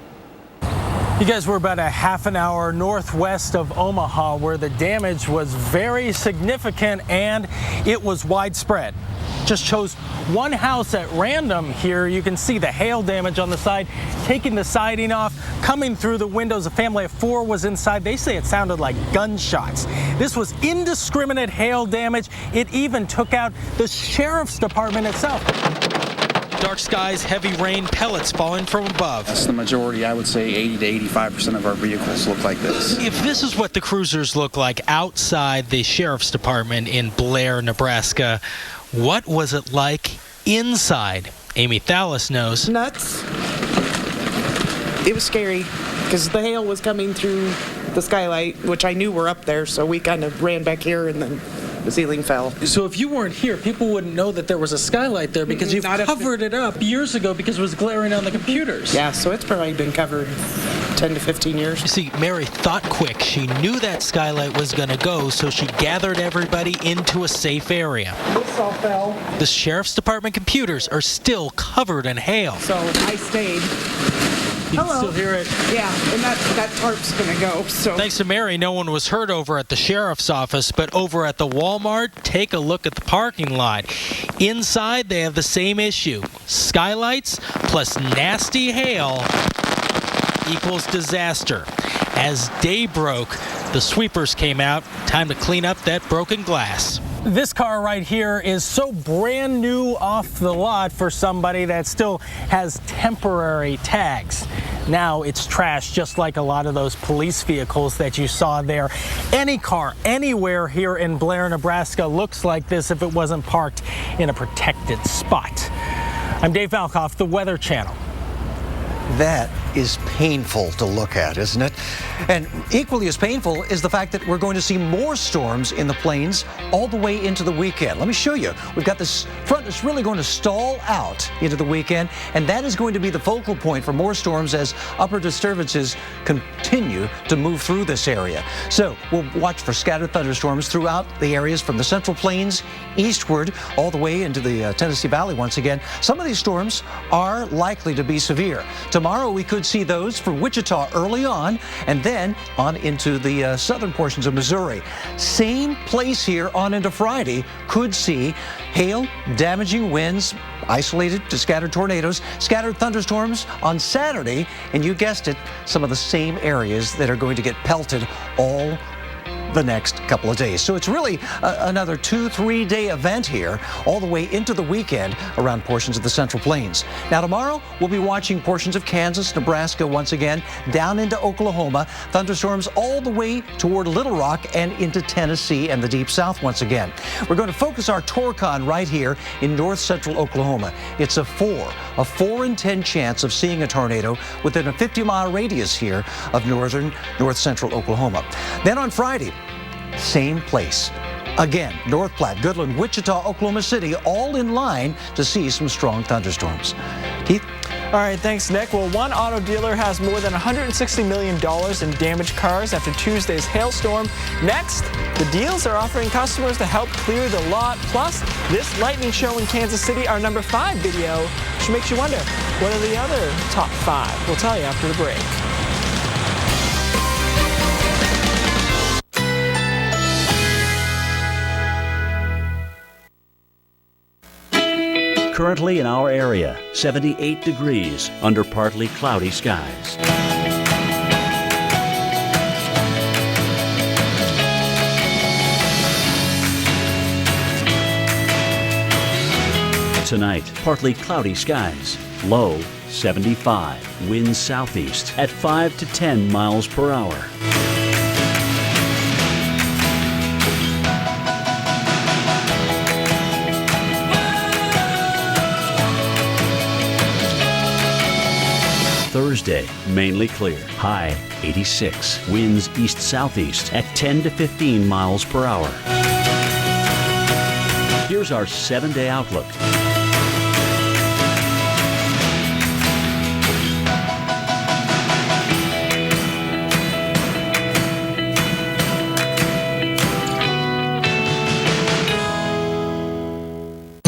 Speaker 1: You guys were about a half an hour northwest of Omaha, where the damage was very significant and it was widespread. Just chose one house at random here. You can see the hail damage on the side, taking the siding off, coming through the windows. A family of 4 was inside. They say it sounded like gunshots. This was indiscriminate hail damage. It even took out the sheriff's department itself.
Speaker 4: Dark skies, heavy rain, pellets falling from above.
Speaker 5: That's the majority. I would say 80 to 85% of our vehicles look like this.
Speaker 4: If this is what the cruisers look like outside the sheriff's department in Blair, Nebraska, what was it like inside? Amy Thallis knows.
Speaker 23: Nuts. It was scary because the hail was coming through
Speaker 7: the skylight, which I knew were up there, so we kind of ran back here and then the ceiling fell.
Speaker 1: So if you weren't here, people wouldn't know that there was a skylight there because you covered it up years ago because it was glaring on the computers.
Speaker 7: Yeah, so it's probably been covered 10 to 15 years.
Speaker 4: You see, Mary thought quick. She knew that skylight was going to go, so she gathered everybody into a safe area.
Speaker 7: This all fell.
Speaker 4: The Sheriff's Department computers are still covered in hail.
Speaker 7: So I stayed.
Speaker 1: You can still hear it.
Speaker 7: Yeah, and that tarp's going to go. So
Speaker 4: Thanks to Mary, no one was hurt over at the sheriff's office, but over at the Walmart, take a look at the parking lot. Inside, they have the same issue. Skylights plus nasty hail equals disaster. As day broke, the sweepers came out. Time to clean up that broken glass.
Speaker 1: This car right here is so brand new off the lot for somebody that still has temporary tags. Now it's trashed, just like a lot of those police vehicles that you saw there. Any car anywhere here in Blair, Nebraska looks like this if it wasn't parked in a protected spot. I'm Dave Malkoff, the Weather Channel.
Speaker 2: That is painful to look at, isn't it? And equally as painful is the fact that we're going to see more storms in the plains all the way into the weekend. Let me show you. We've got this front that's really going to stall out into the weekend, and that is going to be the focal point for more storms as upper disturbances continue to move through this area. So we'll watch for scattered thunderstorms throughout the areas from the Central Plains eastward all the way into the Tennessee Valley once again. Some of these storms are likely to be severe. Tomorrow we could see those for Wichita early on and then on into the southern portions of Missouri. Same place here on into Friday. Could see hail, damaging winds, isolated to scattered tornadoes, scattered thunderstorms on Saturday, and you guessed it, some of the same areas that are going to get pelted all the next couple of days. So it's really another 2-3 day event here all the way into the weekend around portions of the Central Plains. Now tomorrow we'll be watching portions of Kansas, Nebraska once again, down into Oklahoma, thunderstorms all the way toward Little Rock and into Tennessee and the Deep South once again. We're going to focus our Torcon right here in north central Oklahoma. It's a 4 in 10 chance of seeing a tornado within a 50-mile radius here of north central Oklahoma. Then on Friday, same place. Again, North Platte, Goodland, Wichita, Oklahoma City, all in line to see some strong thunderstorms. Keith?
Speaker 3: All right, thanks, Nick. Well, one auto dealer has more than $160 million in damaged cars after Tuesday's hailstorm. Next, the deals are offering customers to help clear the lot. Plus, this lightning show in Kansas City, our number 5 video, which makes you wonder, what are the other top 5? We'll tell you after the break.
Speaker 13: Currently in our area, 78 degrees under partly cloudy skies. Tonight, partly cloudy skies, low 75, winds southeast at 5 to 10 miles per hour. Thursday, mainly clear. High 86. Winds east-southeast at 10 to 15 miles per hour. Here's our 7-day outlook.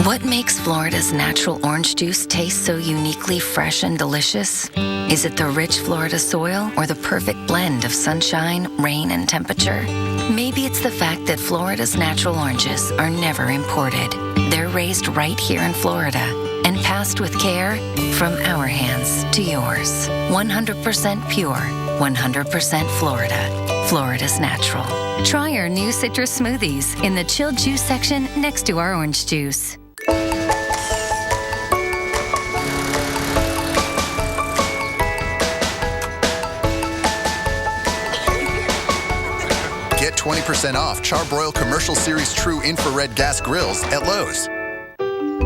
Speaker 29: What makes Florida's natural orange juice taste so uniquely fresh and delicious? Is it the rich Florida soil or the perfect blend of sunshine, rain, and temperature? Maybe it's the fact that Florida's natural oranges are never imported. They're raised right here in Florida and passed with care from our hands to yours. 100% pure, 100% Florida. Florida's natural. Try our new citrus smoothies in the chilled juice section next to our orange juice.
Speaker 9: Get 20% off Charbroil Commercial Series True Infrared Gas Grills at Lowe's.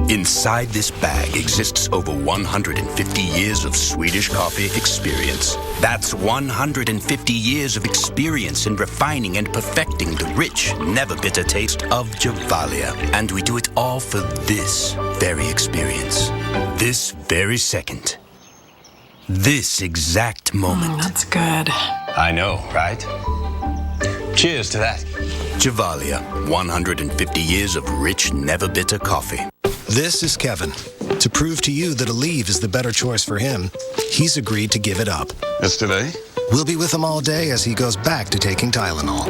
Speaker 11: Inside this bag exists over 150 years of Swedish coffee experience. That's 150 years of experience in refining and perfecting the rich, never bitter taste of Gevalia. And we do it all for this very experience. This very second. This exact moment.
Speaker 12: That's good.
Speaker 11: I know, right? Cheers to that. Gevalia, 150 years of rich, never bitter coffee.
Speaker 17: This is Kevin. To prove to you that Aleve is the better choice for him, he's agreed to give it up.
Speaker 23: It's today?
Speaker 17: We'll be with him all day as he goes back to taking Tylenol.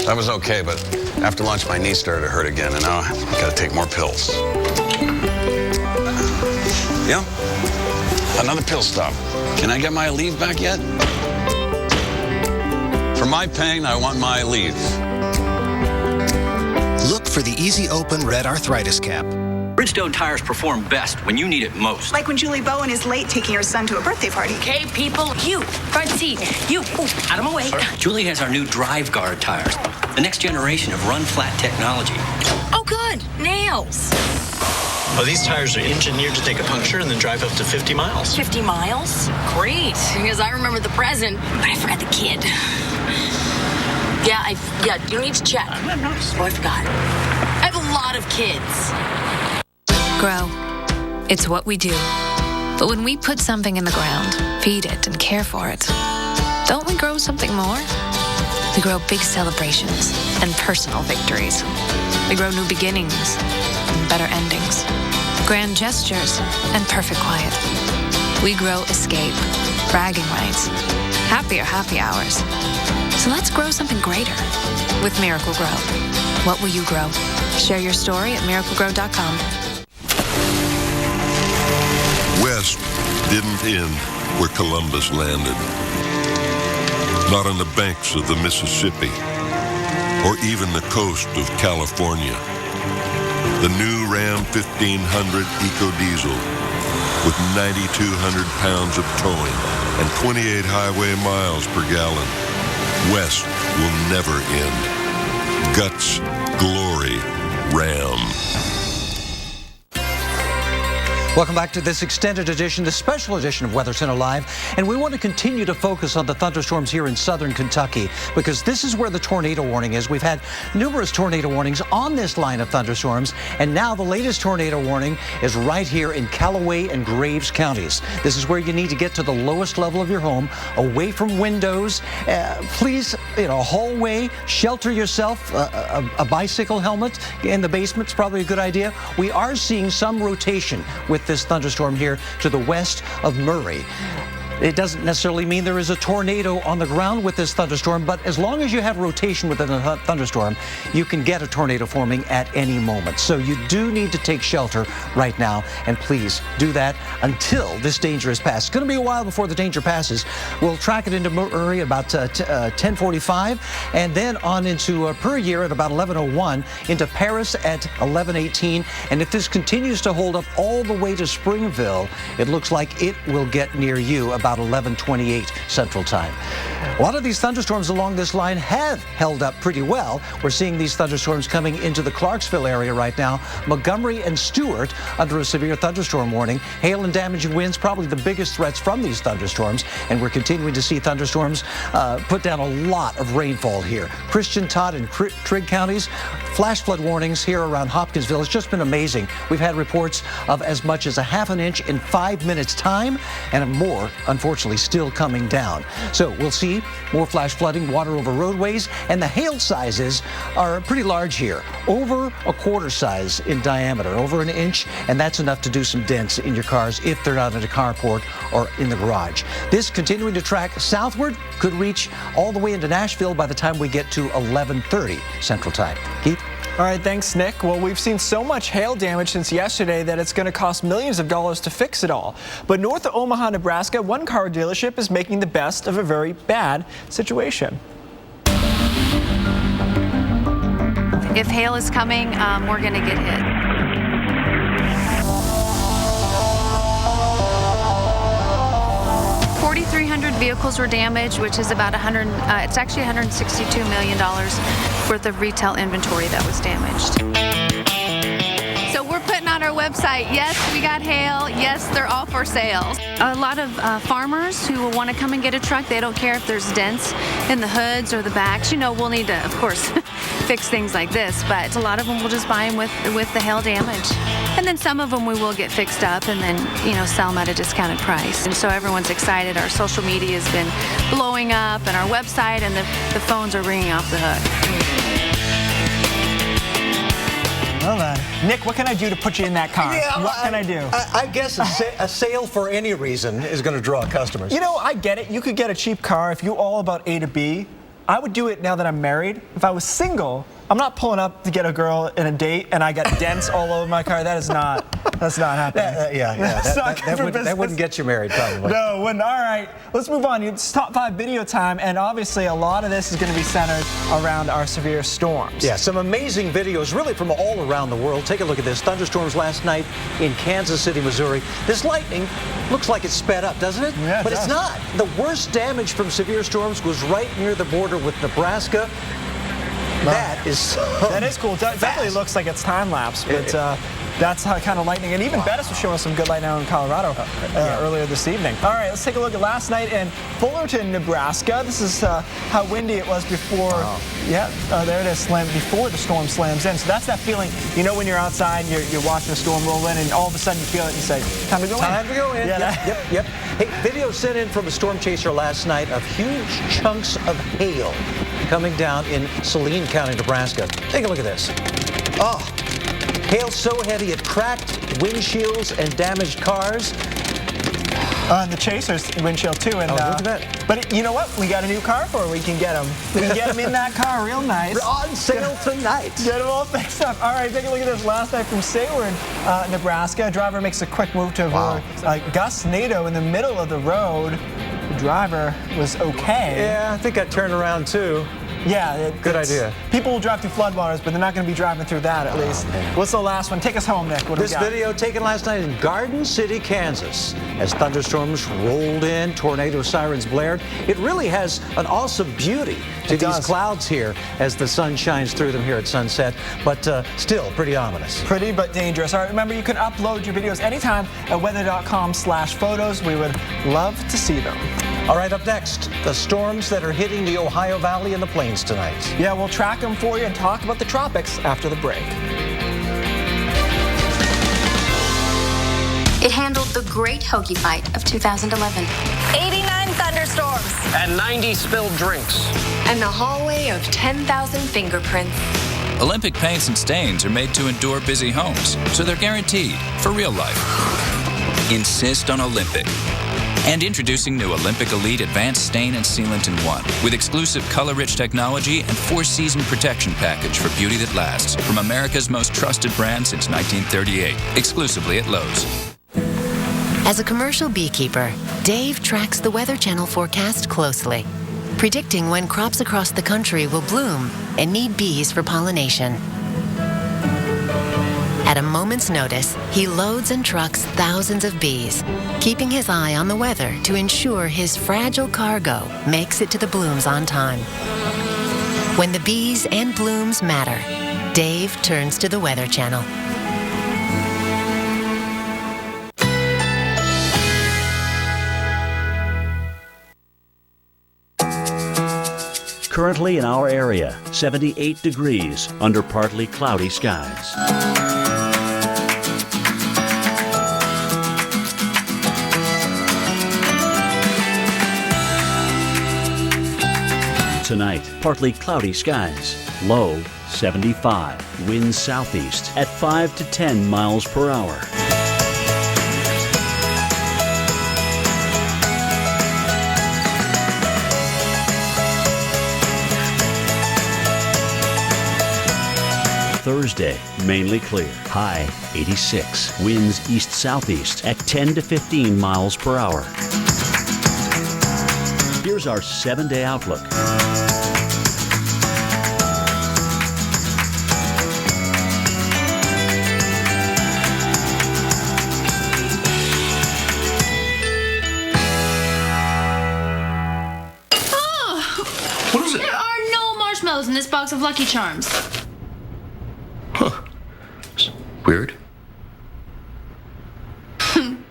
Speaker 23: That was okay, but after lunch my knee started to hurt again, and now I gotta take more pills. Yeah? Another pill stop. Can I get my Aleve back yet? For my pain, I want my Aleve.
Speaker 17: Look for the Easy Open Red Arthritis Cap.
Speaker 24: Bridgestone tires perform best when you need it most.
Speaker 25: Like when Julie Bowen is late taking her son to a birthday party.
Speaker 24: Okay, people, you, front seat, you, out of my way. Julie has our new Drive Guard tires, the next generation of run flat technology.
Speaker 29: Oh, good. Nails.
Speaker 26: Oh, these tires are engineered to take a puncture and then drive up to 50 miles.
Speaker 29: 50 miles? Great. Because I remember the present, but I forgot the kid. Yeah, you need to check. Oh, I forgot. I have a lot of kids.
Speaker 27: Grow. It's what we do. But when we put something in the ground, feed it, and care for it, don't we grow something more? We grow big celebrations and personal victories. We grow new beginnings and better endings, grand gestures and perfect quiet. We grow escape, bragging rights, happier happy hours. So let's grow something greater with Miracle-Gro. What will you grow? Share your story at miraclegrow.com.
Speaker 8: West didn't end where Columbus landed. Not on the banks of the Mississippi or even the coast of California. The new Ram 1500 EcoDiesel with 9,200 pounds of towing and 28 highway miles per gallon. West will never end. Guts, glory, Ram.
Speaker 2: Welcome back to this extended edition, the special edition of Weather Center Live. And we want to continue to focus on the thunderstorms here in southern Kentucky because this is where the tornado warning is. We've had numerous tornado warnings on this line of thunderstorms. And now the latest tornado warning is right here in Callaway and Graves counties. This is where you need to get to the lowest level of your home, away from windows. Please, hallway, shelter yourself. A bicycle helmet in the basement is probably a good idea. We are seeing some rotation with this thunderstorm here to the west of Murray. It doesn't necessarily mean there is a tornado on the ground with this thunderstorm, but as long as you have rotation within a thunderstorm, you can get a tornado forming at any moment. So you do need to take shelter right now, and please do that until this danger is past. It's going to be a while before the danger passes. We'll track it into Murray about 10:45, and then on into Puryear at about 11:01, into Paris at 11:18, and if this continues to hold up all the way to Springville, it looks like it will get near you about 11:28 Central Time. A lot of these thunderstorms along this line have held up pretty well. We're seeing these thunderstorms coming into the Clarksville area right now. Montgomery and Stewart under a severe thunderstorm warning. Hail and damaging winds, probably the biggest threats from these thunderstorms. And we're continuing to see thunderstorms put down a lot of rainfall here. Christian, Todd, and Trigg counties, flash flood warnings here around Hopkinsville. It's just been amazing. We've had reports of as much as a half an inch in 5 minutes time, and more, unfortunately, still coming down. So we'll see more flash flooding, water over roadways, and the hail sizes are pretty large here. Over a quarter size in diameter, over an inch, and that's enough to do some dents in your cars if they're not in a carport or in the garage. This continuing to track southward, could reach all the way into Nashville by the time we get to 11:30 Central Time. Keith?
Speaker 3: All right, thanks, Nick. Well, we've seen so much hail damage since yesterday that it's going to cost millions of dollars to fix it all. But north of Omaha, Nebraska, one car dealership is making the best of a very bad situation.
Speaker 28: If hail is coming, we're going to get hit. Vehicles were damaged, which is about it's actually $162 million worth of retail inventory that was damaged. So we're we're putting on our website, yes, we got hail. Yes, they're all for sale. A lot of farmers who will want to come and get a truck, they don't care if there's dents in the hoods or the backs. You know, we'll need to, of course, fix things like this, but a lot of them will just buy them with the hail damage. And then some of them we will get fixed up and then, you know, sell them at a discounted price. And so everyone's excited. Our social media has been blowing up and our website and the phones are ringing off the hook.
Speaker 3: Well then, Nick, what can I do to put you in that car?
Speaker 2: Yeah,
Speaker 3: what can I do?
Speaker 2: I guess a sale for any reason is going to draw customers.
Speaker 3: You know, I get it. You could get a cheap car if you're all about A to B. I would do it now that I'm married. If I was single, I'm not pulling up to get a girl in a date and I got dents all over my car. That's not happening.
Speaker 2: That wouldn't get you married, probably.
Speaker 3: No, wouldn't. All right, let's move on. It's top 5 video time, and obviously a lot of this is going to be centered around our severe storms.
Speaker 2: Yeah, some amazing videos really from all around the world. Take a look at this. Thunderstorms last night in Kansas City, Missouri. This lightning looks like it's sped up, doesn't it?
Speaker 3: Yeah,
Speaker 2: but it's not. The worst damage from severe storms was right near the border with Nebraska. That is
Speaker 3: cool. It definitely looks like it's time-lapse, but that's how kind of lightning. And even Bettis was showing some good lightning out in Colorado earlier this evening. All right, let's take a look at last night in Fullerton, Nebraska. This is how windy it was before. Wow. Yeah, there it is, before the storm slams in. So that's that feeling, you know, when you're outside, you're watching a storm roll in, and all of a sudden you feel it and you say, time to go in.
Speaker 2: Time to go in.
Speaker 3: Yeah,
Speaker 2: yep. Hey, video sent in from a storm chaser last night of huge chunks of hail coming down in Saline County, Nebraska. Take a look at this. Oh, hail so heavy it cracked windshields and damaged cars.
Speaker 3: And the Chaser's windshield too. And,
Speaker 2: look at that.
Speaker 3: But you know what? We got a new car for it. We can get them. We can get them in that car real nice.
Speaker 2: On sale tonight.
Speaker 3: Get them all fixed up. All right, take a look at this. Last night from Seward, Nebraska. A driver makes a quick move to avoid Gus Nato in the middle of the road. The driver was okay.
Speaker 2: Yeah, I think I turned around too.
Speaker 3: Yeah,
Speaker 2: good idea.
Speaker 3: People will drive through floodwaters, but they're not going to be driving through that at least. Man. What's the last one? Take us home, Nick. What do we got?
Speaker 2: This video taken last night in Garden City, Kansas. As thunderstorms rolled in, tornado sirens blared. It really has an awesome beauty to these clouds here as the sun shines through them here at sunset, but still pretty ominous.
Speaker 3: Pretty but dangerous. All right, remember you can upload your videos anytime at weather.com/photos. We would love to see them.
Speaker 2: All right, up next, the storms that are hitting the Ohio Valley and the Plains tonight.
Speaker 3: Yeah, we'll track them for you and talk about the tropics after the break.
Speaker 29: It handled the Great Hoagie Fight of 2011.
Speaker 6: 89 thunderstorms.
Speaker 10: And 90 spilled drinks.
Speaker 29: And the hallway of 10,000 fingerprints.
Speaker 12: Olympic paints and stains are made to endure busy homes, so they're guaranteed for real life. Insist on Olympic. And introducing new Olympic Elite Advanced Stain and Sealant in 1 with exclusive color-rich technology and 4-season protection package for beauty that lasts from America's most trusted brand since 1938, exclusively at Lowe's.
Speaker 14: As a commercial beekeeper, Dave tracks the Weather Channel forecast closely, predicting when crops across the country will bloom and need bees for pollination. At a moment's notice, he loads and trucks thousands of bees, keeping his eye on the weather to ensure his fragile cargo makes it to the blooms on time. When the bees and blooms matter, Dave turns to the Weather Channel.
Speaker 13: Currently in our area, 78 degrees under partly cloudy skies. Tonight, partly cloudy skies. Low 75. Winds southeast at 5 to 10 miles per hour. Thursday, mainly clear. High 86. Winds east-southeast at 10 to 15 miles per hour. Here's our 7-day outlook.
Speaker 28: What is it? There are no marshmallows in this box of Lucky Charms.
Speaker 23: Weird.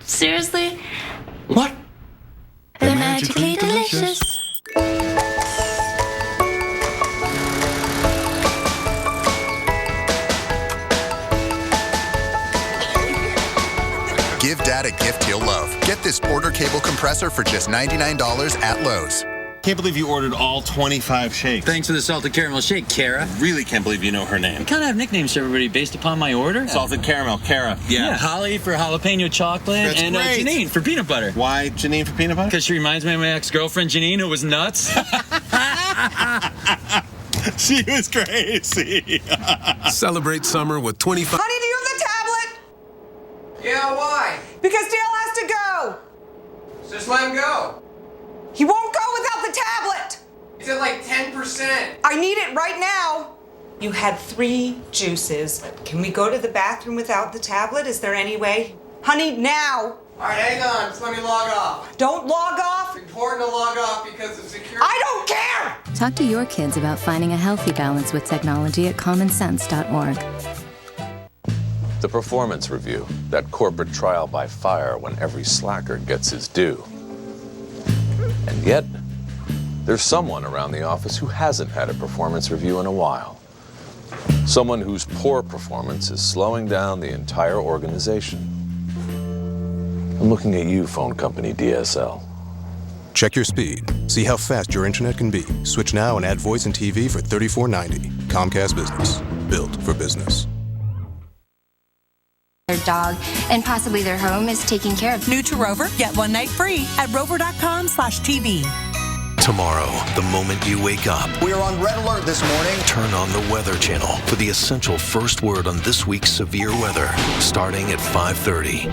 Speaker 27: Seriously?
Speaker 3: What?
Speaker 27: They're magically delicious.
Speaker 9: Give Dad a gift he'll love. Get this Porter cable compressor for just $99 at Lowe's.
Speaker 5: Can't believe you ordered all 25 shakes.
Speaker 7: Thanks for the salted caramel shake, Kara.
Speaker 5: Really can't believe you know her name.
Speaker 7: I kind of have nicknames for everybody based upon my order.
Speaker 5: Salted caramel, Kara.
Speaker 7: Yeah. Holly for jalapeno chocolate.
Speaker 5: That's
Speaker 7: and
Speaker 5: great.
Speaker 7: Janine for peanut butter.
Speaker 5: Why Janine for peanut butter?
Speaker 7: Because she reminds me of my ex-girlfriend Janine, who was nuts.
Speaker 5: She was crazy.
Speaker 15: Celebrate summer with 25.
Speaker 16: Honey, do you have the tablet?
Speaker 18: Yeah, why?
Speaker 16: Because Dale has to go.
Speaker 18: Just let him go.
Speaker 16: He won't go without the tablet.
Speaker 18: He's at like 10%.
Speaker 16: I need it right now. You had 3 juices. Can we go to the bathroom without the tablet? Is there any way? Honey, now.
Speaker 18: All right, hang on. Just let me log off.
Speaker 16: Don't log off.
Speaker 18: It's important to log off because of security.
Speaker 16: I don't care.
Speaker 19: Talk to your kids about finding a healthy balance with technology at commonsense.org.
Speaker 20: The performance review, that corporate trial by fire when every slacker gets his due. And yet, there's someone around the office who hasn't had a performance review in a while. Someone whose poor performance is slowing down the entire organization. I'm looking at you, phone company DSL.
Speaker 17: Check your speed. See how fast your internet can be. Switch now and add voice and TV for $34.90. Comcast Business. Built for business.
Speaker 21: Their dog and possibly their home is taken care of.
Speaker 22: New to Rover, get 1 night free at rover.com/TV.
Speaker 30: Tomorrow, the moment you wake up,
Speaker 31: we are on red alert this morning.
Speaker 30: Turn on the Weather Channel for the essential first word on this week's severe weather, starting at 5:30.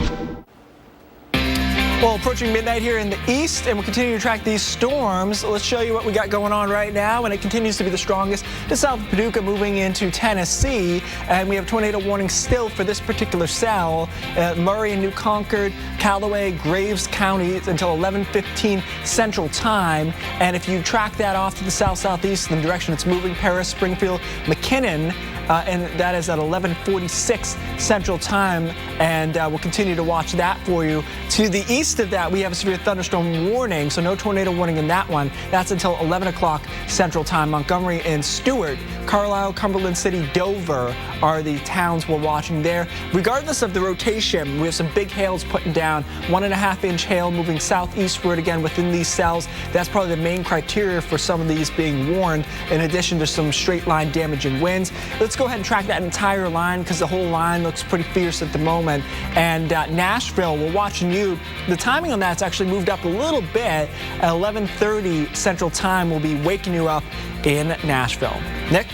Speaker 3: Well, approaching midnight here in the east, and we'll continue to track these storms. Let's show you what we got going on right now, and it continues to be the strongest to south of Paducah, moving into Tennessee, and we have tornado warnings still for this particular cell. Murray and New Concord, Callaway, Graves County until 11:15 Central Time, and if you track that off to the south-southeast in the direction it's moving, Paris, Springfield, McKinnon, and that is at 11:46 Central Time, and we'll continue to watch that for you. To the east of that, we have a severe thunderstorm warning, so no tornado warning in that one. That's until 11 o'clock Central Time. Montgomery and Stewart, Carlisle, Cumberland City, Dover are the towns we're watching there. Regardless of the rotation, we have some big hails putting down. 1.5-inch hail moving southeastward again within these cells. That's probably the main criteria for some of these being warned, in addition to some straight line damaging winds. Let's go ahead and track that entire line because the whole line looks pretty fierce at the moment. And Nashville, we're watching you. The timing on that's actually moved up a little bit. At 11:30 Central Time, we'll be waking you up in Nashville. Nick?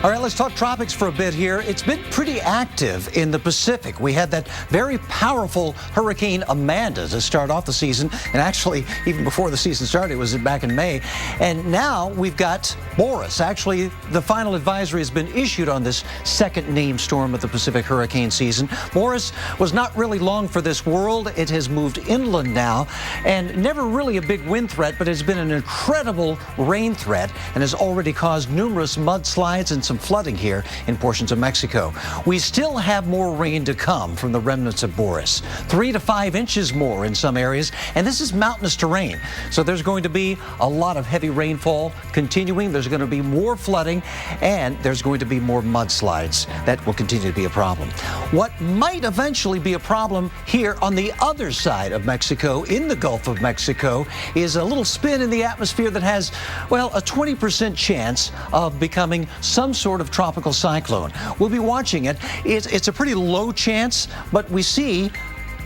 Speaker 2: All right, let's talk tropics for a bit here. It's been pretty active in the Pacific. We had that very powerful Hurricane Amanda to start off the season. And actually, even before the season started, it was back in May. And now we've got Boris. Actually, the final advisory has been issued on this second named storm of the Pacific hurricane season. Boris was not really long for this world. It has moved inland now, and never really a big wind threat, but has been an incredible rain threat and has already caused numerous mudslides and some flooding here in portions of Mexico. We still have more rain to come from the remnants of Boris. 3 to 5 inches more in some areas, and this is mountainous terrain. So there's going to be a lot of heavy rainfall continuing. There's going to be more flooding, and there's going to be more mudslides. That will continue to be a problem. What might eventually be a problem here on the other side of Mexico, in the Gulf of Mexico, is a little spin in the atmosphere that has, well, a 20% chance of becoming some sort of tropical cyclone. We'll be watching it. It's a pretty low chance, but we see,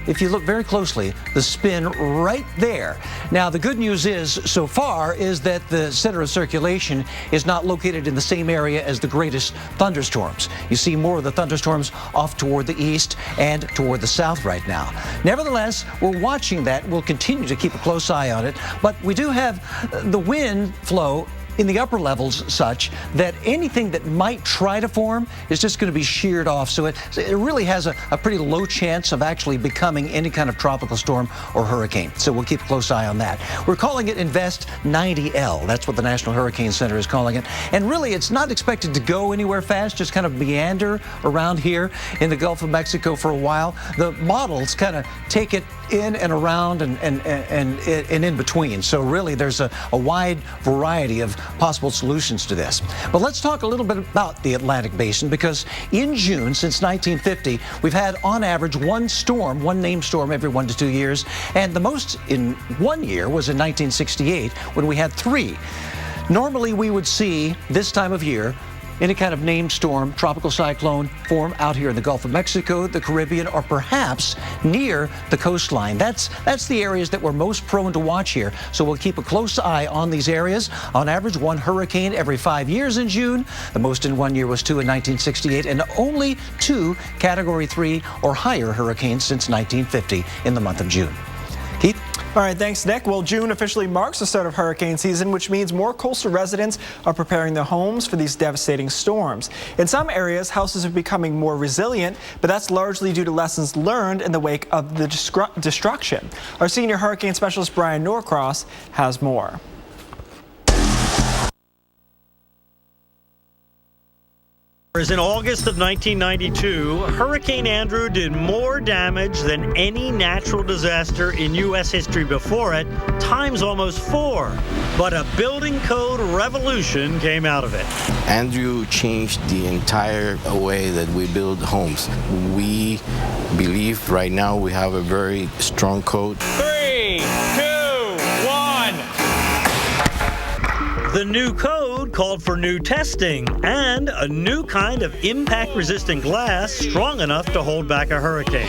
Speaker 2: if you look very closely, the spin right there. Now, the good news is, so far, is that the center of circulation is not located in the same area as the greatest thunderstorms. You see more of the thunderstorms off toward the east and toward the south right now. Nevertheless, we're watching that. We'll continue to keep a close eye on it, but we do have the wind flow in the upper levels such that anything that might try to form is just going to be sheared off. So it really has a pretty low chance of actually becoming any kind of tropical storm or hurricane. So we'll keep a close eye on that. We're calling it Invest 90L. That's what the National Hurricane Center is calling it. And really, it's not expected to go anywhere fast, just kind of meander around here in the Gulf of Mexico for a while. The models kind of take it in and around and in between. So really, there's a wide variety of possible solutions to this. But let's talk a little bit about the Atlantic Basin, because in June, since 1950, we've had on average one named storm every 1 to 2 years. And the most in 1 year was in 1968, when we had 3. Normally, we would see this time of year any kind of named storm, tropical cyclone form out here in the Gulf of Mexico, the Caribbean, or perhaps near the coastline. That's the areas that we're most prone to watch here. So we'll keep a close eye on these areas. On average, 1 hurricane every 5 years in June. The most in 1 year was 2 in 1968, and only 2 Category 3 or higher hurricanes since 1950 in the month of June. Keith?
Speaker 3: All right, thanks, Nick. Well, June officially marks the start of hurricane season, which means more coastal residents are preparing their homes for these devastating storms. In some areas, houses are becoming more resilient, but that's largely due to lessons learned in the wake of the destruction. Our senior hurricane specialist, Brian Norcross, has more.
Speaker 1: In August of 1992, Hurricane Andrew did more damage than any natural disaster in U.S. history before it, times almost 4. But a building code revolution came out of it.
Speaker 4: Andrew changed the entire way that we build homes. We believe right now we have a very strong code.
Speaker 1: 3, 2, 1. The new code called for new testing and a new kind of impact-resistant glass strong enough to hold back a hurricane.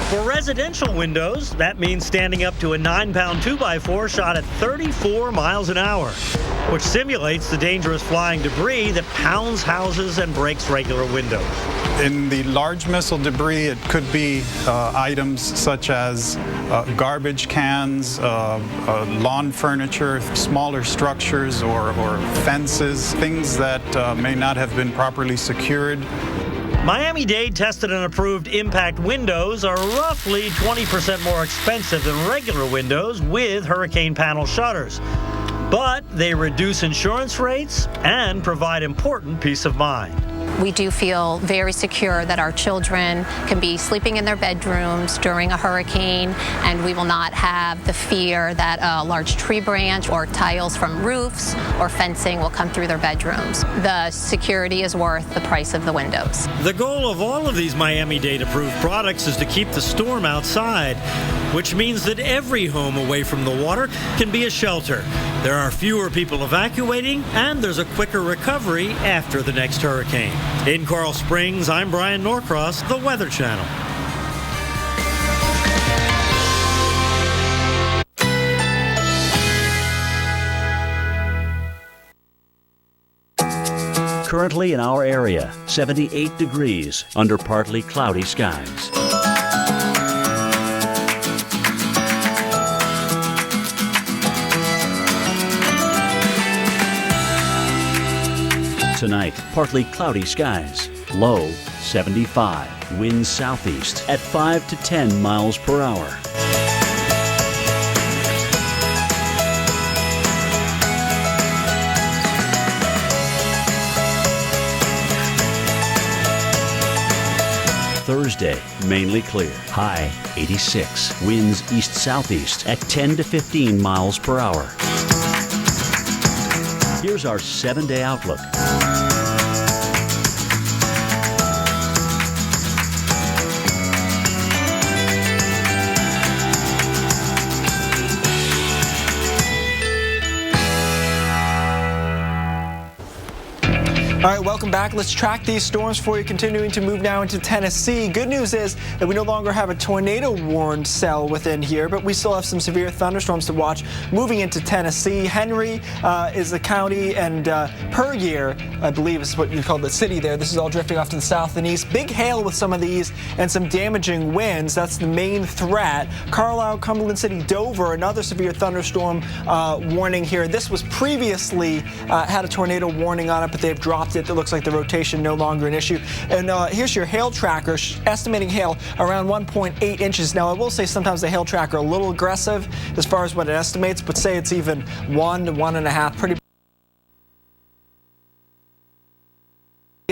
Speaker 1: For residential windows, that means standing up to a 9-pound 2x4 shot at 34 miles an hour, which simulates the dangerous flying debris that pounds houses and breaks regular windows.
Speaker 6: In the large missile debris, it could be items such as garbage cans, lawn furniture, smaller structures or fences, things that may not have been properly secured.
Speaker 1: Miami-Dade tested and approved impact windows are roughly 20% more expensive than regular windows with hurricane panel shutters. But they reduce insurance rates and provide important peace of mind.
Speaker 8: We do feel very secure that our children can be sleeping in their bedrooms during a hurricane, and we will not have the fear that a large tree branch or tiles from roofs or fencing will come through their bedrooms. The security is worth the price of the windows.
Speaker 1: The goal of all of these Miami-Dade approved products is to keep the storm outside, which means that every home away from the water can be a shelter. There are fewer people evacuating, and there's a quicker recovery after the next hurricane. In Coral Springs, I'm Brian Norcross, The Weather Channel.
Speaker 13: Currently in our area, 78 degrees under partly cloudy skies. Tonight, partly cloudy skies, low 75, winds southeast at 5 to 10 miles per hour. Thursday, mainly clear, high 86, winds east-southeast at 10 to 15 miles per hour. Here's our 7-day outlook.
Speaker 3: All right, welcome back. Let's track these storms for you, continuing to move now into Tennessee. Good news is that we no longer have a tornado warned cell within here, but we still have some severe thunderstorms to watch moving into Tennessee. Henry is the county, and per year, I believe is what you call the city there. This is all drifting off to the south and east. Big hail with some of these and some damaging winds. That's the main threat. Carlisle, Cumberland City, Dover, another severe thunderstorm warning here. This was previously had a tornado warning on it, but they've dropped it. It looks like the rotation no longer an issue. And here's your hail tracker, estimating hail around 1.8 inches. Now, I will say sometimes the hail tracker a little aggressive as far as what it estimates, but say it's even 1 to 1.5, pretty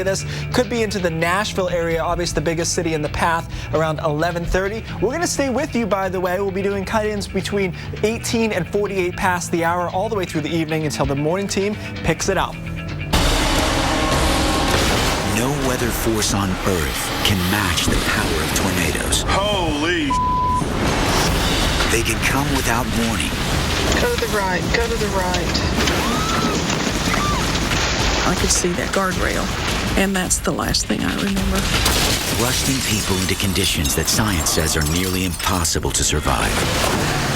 Speaker 3: This could be into the Nashville area, obviously the biggest city in the path, around 11:30. We're going to stay with you, by the way. We'll be doing cut-ins between 18 and 48 past the hour all the way through the evening until the morning team picks it up.
Speaker 10: No weather force on Earth can match the power of tornadoes.
Speaker 5: Holy
Speaker 10: They can come without warning.
Speaker 11: Go to the right, go to the right. I could see that guardrail, and that's the last thing I remember.
Speaker 10: Thrusting people into conditions that science says are nearly impossible to survive.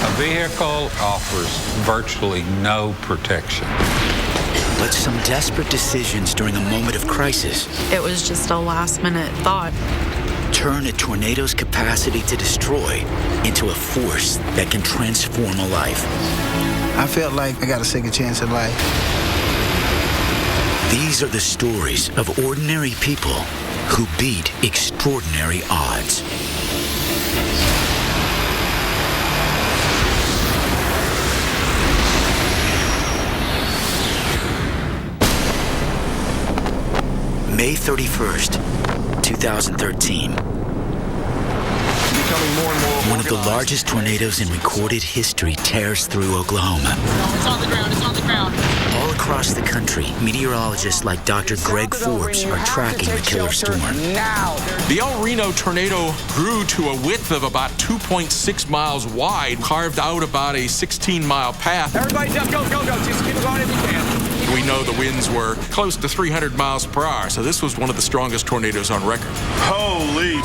Speaker 12: A vehicle offers virtually no protection.
Speaker 10: But some desperate decisions during a moment of crisis.
Speaker 11: It was just a last-minute thought.
Speaker 10: Turn a tornado's capacity to destroy into a force that can transform a life.
Speaker 14: I felt like I got a second chance at life.
Speaker 10: These are the stories of ordinary people who beat extraordinary odds. May 31st, 2013. One of the largest tornadoes in recorded history tears through Oklahoma.
Speaker 11: It's on the ground, it's on the ground.
Speaker 10: All across the country, meteorologists like Dr. Greg Forbes are tracking the killer storm.
Speaker 23: The El Reno tornado grew to a width of about 2.6 miles wide, carved out about a 16-mile path.
Speaker 18: Everybody just go. Just keep going if you can.
Speaker 23: We know the winds were close to 300 miles per hour, so this was one of the strongest tornadoes on record.
Speaker 5: Holy.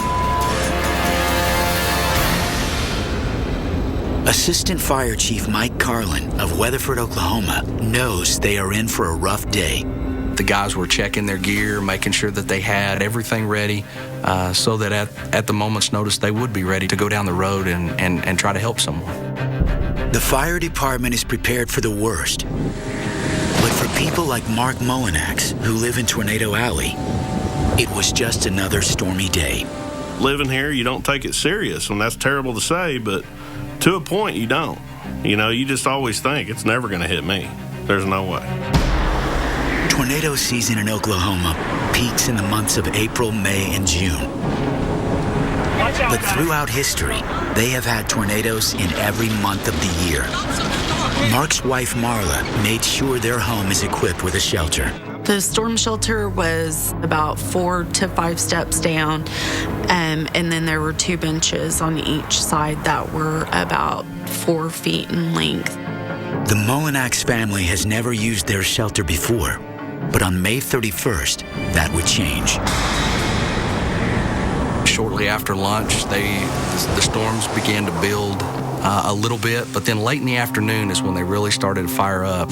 Speaker 10: Assistant Fire Chief Mike Carlin of Weatherford, Oklahoma, knows they are in for a rough day.
Speaker 24: The guys were checking their gear, making sure that they had everything ready so that at the moment's notice they would be ready to go down the road and try to help someone.
Speaker 10: The fire department is prepared for the worst. But for people like Mark Mullinax, who live in Tornado Alley, it was just another stormy day.
Speaker 25: Living here, you don't take it serious, and that's terrible to say, but to a point, you don't. You know, you just always think it's never going to hit me. There's no way.
Speaker 10: Tornado season in Oklahoma peaks in the months of April, May, and June. But throughout history, they have had tornadoes in every month of the year. Mark's wife, Marla, made sure their home is equipped with a shelter.
Speaker 11: The storm shelter was about 4 to 5 steps down, and then there were 2 benches on each side that were about 4 feet in length.
Speaker 10: The Mullinax family has never used their shelter before, but on May 31st, that would change.
Speaker 24: Shortly after lunch, the storms began to build a little bit, but then late in the afternoon is when they really started to fire up.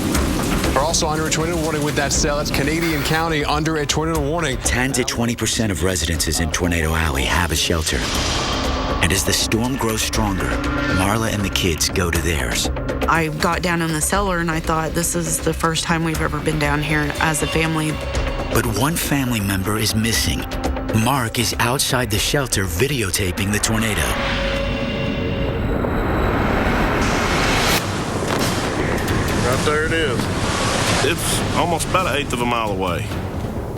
Speaker 26: We're also under a tornado warning with that cell. That's Canadian County under a tornado warning.
Speaker 10: 10 to 20% of residences in Tornado Alley have a shelter. And as the storm grows stronger, Marla and the kids go to theirs.
Speaker 11: I got down in the cellar and I thought, this is the first time we've ever been down here as a family.
Speaker 10: But one family member is missing. Mark is outside the shelter videotaping the tornado.
Speaker 25: Right there it is. It's almost about 1/8 of a mile away.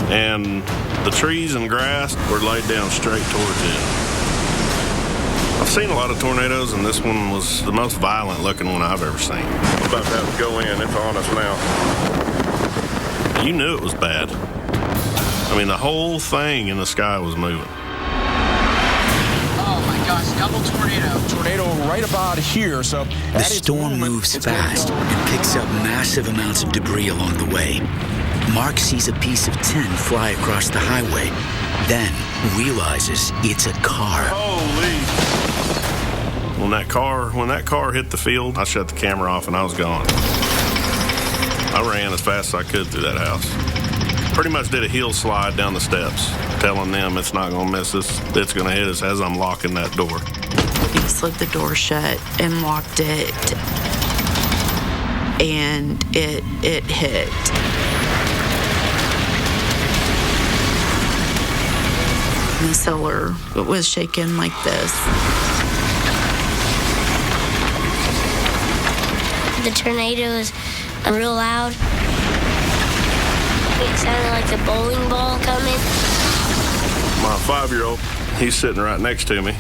Speaker 25: And the trees and grass were laid down straight towards it. I've seen a lot of tornadoes, and this one was the most violent looking one I've ever seen. I'm about to have to go in. It's on us now. You knew it was bad. I mean, the whole thing in the sky was moving.
Speaker 18: Oh my gosh, double tornado.
Speaker 26: Tornado right about here, so
Speaker 10: the storm moves fast and picks up massive amounts of debris along the way. Mark sees a piece of tin fly across the highway, then realizes it's a car.
Speaker 25: Holy! When that car hit the field, I shut the camera off and I was gone. I ran as fast as I could through that house. Pretty much did a heel slide down the steps, telling them it's not going to miss us, it's going to hit us as I'm locking that door.
Speaker 11: He slid the door shut and locked it, and it hit. The cellar was shaking like this.
Speaker 28: The tornado is real loud.
Speaker 7: It sounded like a bowling ball coming.
Speaker 25: My 5-year-old, he's sitting right next to me.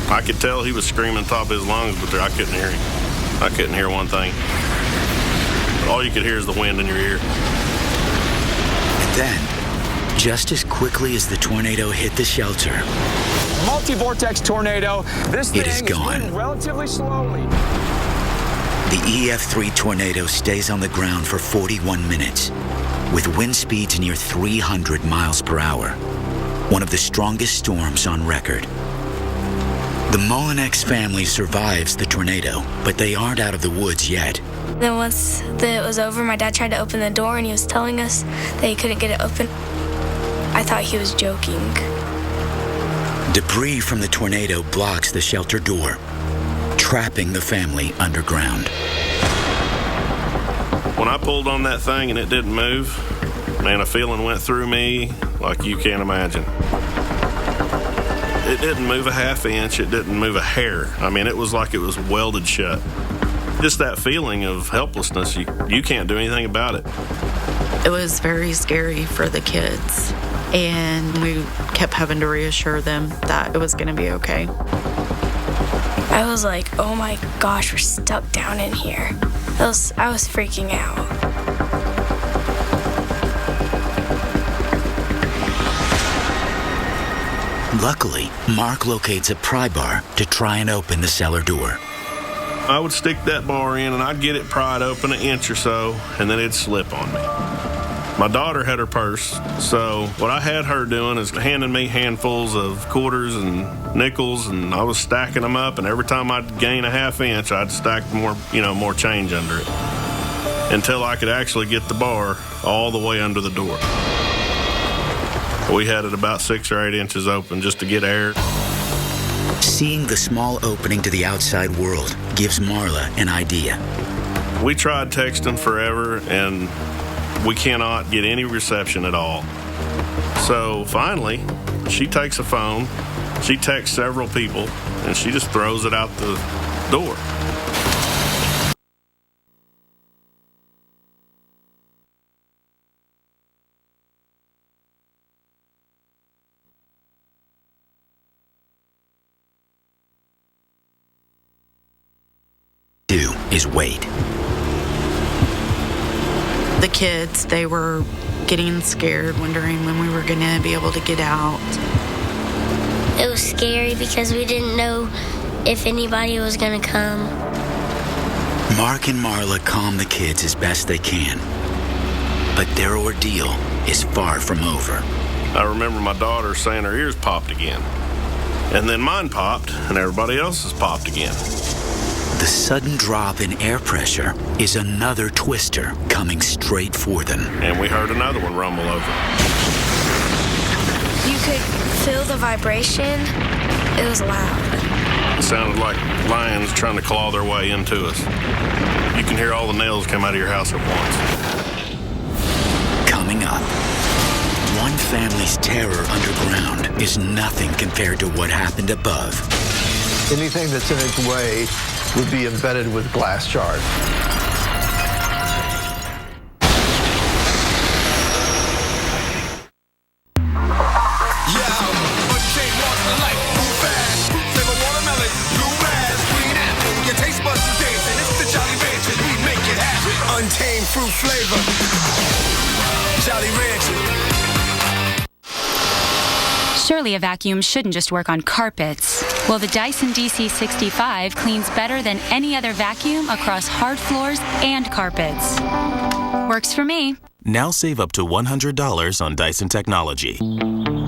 Speaker 25: I could tell he was screaming top of his lungs, but I couldn't hear him. I couldn't hear one thing. All you could hear is the wind in your ear.
Speaker 10: And then, just as quickly as the tornado hit the shelter,
Speaker 18: Multi-vortex tornado. This thing
Speaker 10: is gone.
Speaker 18: moving relatively slowly.
Speaker 10: The EF3 tornado stays on the ground for 41 minutes, with wind speeds near 300 miles per hour, one of the strongest storms on record. The Molinex family survives the tornado, but they aren't out of the woods yet.
Speaker 7: Then once it was over, my dad tried to open the door and he was telling us that he couldn't get it open. I thought he was joking.
Speaker 10: Debris from the tornado blocks the shelter door, trapping the family underground.
Speaker 25: When I pulled on that thing and it didn't move, man, a feeling went through me like you can't imagine. It didn't move a half inch. It didn't move a hair. I mean, it was like it was welded shut. Just that feeling of helplessness, you can't do anything about it.
Speaker 11: It was very scary for the kids, and we kept having to reassure them that it was going to be okay.
Speaker 7: I was like, oh my gosh, we're stuck down in here. I was freaking out.
Speaker 10: Luckily, Mark locates a pry bar to try and open the cellar door.
Speaker 25: I would stick that bar in and I'd get it pried open an inch or so, and then it'd slip on me. My daughter had her purse, so what I had her doing is handing me handfuls of quarters and nickels, and I was stacking them up, and every time I'd gain a half inch, I'd stack more change under it until I could actually get the bar all the way under the door. We had it about 6 or 8 inches open just to get air.
Speaker 10: Seeing the small opening to the outside world gives Marla an idea.
Speaker 25: We tried texting forever, and we cannot get any reception at all. So finally, she takes a phone, she texts several people, and she just throws it out the door.
Speaker 10: Do is wait.
Speaker 11: The kids, they were getting scared, wondering when we were going to be able to get out.
Speaker 7: It was scary because we didn't know if anybody was going to come.
Speaker 10: Mark and Marla calm the kids as best they can, but their ordeal is far from over.
Speaker 25: I remember my daughter saying her ears popped again, and then mine popped, and everybody else's popped again.
Speaker 10: The sudden drop in air pressure is another twister coming straight for them.
Speaker 25: And we heard another one rumble over.
Speaker 7: You could feel the vibration. It was loud.
Speaker 25: It sounded like lions trying to claw their way into us. You can hear all the nails come out of your house at once.
Speaker 10: Coming up, one family's terror underground is nothing compared to what happened above.
Speaker 9: Anything that's in its way would be embedded with glass shards.
Speaker 15: Untamed fruit flavor. Jolly Rancher.
Speaker 16: Surely a vacuum shouldn't just work on carpets. Well, the Dyson DC65 cleans better than any other vacuum across hard floors and carpets. Works for me.
Speaker 17: Now save up to $100 on Dyson technology.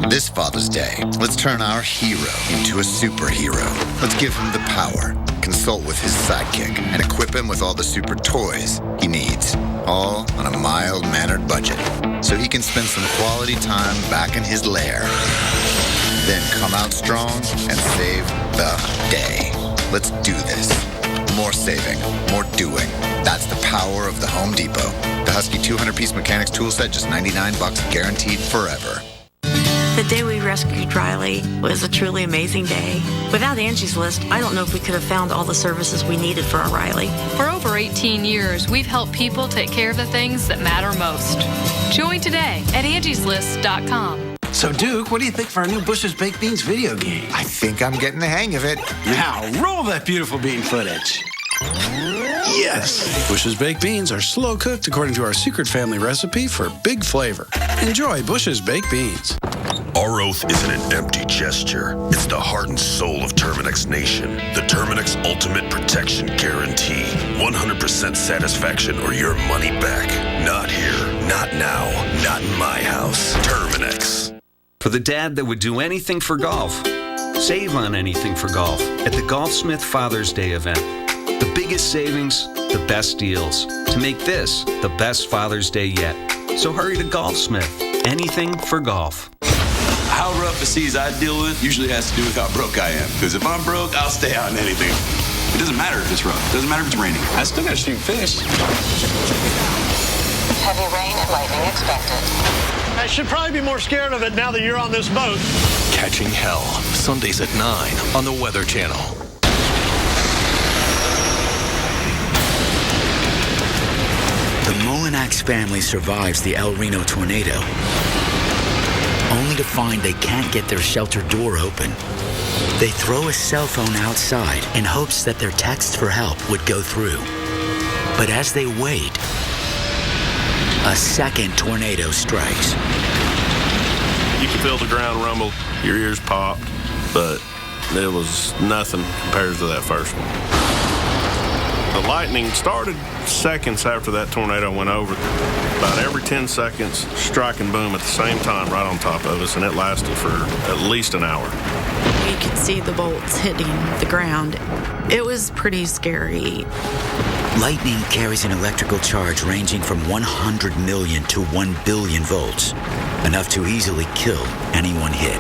Speaker 19: This Father's Day, let's turn our hero into a superhero. Let's give him the power, consult with his sidekick, and equip him with all the super toys he needs, all on a mild-mannered budget, so he can spend some quality time back in his lair. Then come out strong and save the day. Let's do this. More saving, more doing. That's the power of the Home Depot. The Husky 200-piece mechanics tool set, just $99, guaranteed forever.
Speaker 2: The day we rescued Riley was a truly amazing day. Without Angie's List, I don't know if we could have found all the services we needed for our Riley.
Speaker 4: For over 18 years, we've helped people take care of the things that matter most. Join today at angieslist.com.
Speaker 14: So, Duke, what do you think for our new Bush's Baked Beans video game?
Speaker 6: I think I'm getting the hang of it.
Speaker 14: Now, roll that beautiful bean footage.
Speaker 20: Yes! Bush's Baked Beans are slow cooked according to our secret family recipe for big flavor. Enjoy Bush's Baked Beans.
Speaker 21: Our oath isn't an empty gesture. It's the heart and soul of Terminix Nation. The Terminix Ultimate Protection Guarantee. 100% satisfaction or your money back. Not here, not now, not in my house. Terminix.
Speaker 22: For the dad that would do anything for golf. Save on anything for golf at the Golfsmith Father's Day event. The biggest savings, the best deals. To make this the best Father's Day yet. So hurry to Golfsmith. Anything for golf.
Speaker 27: How rough the seas I deal with usually has to do with how broke I am. Because if I'm broke, I'll stay out in anything. It doesn't matter if it's rough. It doesn't matter if it's raining. I still gotta shoot fish.
Speaker 28: Heavy rain and lightning expected.
Speaker 1: I should probably be more scared of it now that you're on this boat.
Speaker 29: Catching Hell, Sundays at 9 on the Weather Channel.
Speaker 10: The Mullinax family survives the El Reno tornado, only to find they can't get their shelter door open. They throw a cell phone outside in hopes that their text for help would go through. But as they wait, a second tornado strikes.
Speaker 25: You can feel the ground rumble, your ears popped, but it was nothing compared to that first one. The lightning started seconds after that tornado went over. About every 10 seconds, strike and boom at the same time right on top of us, and it lasted for at least an hour.
Speaker 11: You could see the bolts hitting the ground. It was pretty scary.
Speaker 10: Lightning carries an electrical charge ranging from 100 million to 1 billion volts, enough to easily kill anyone hit.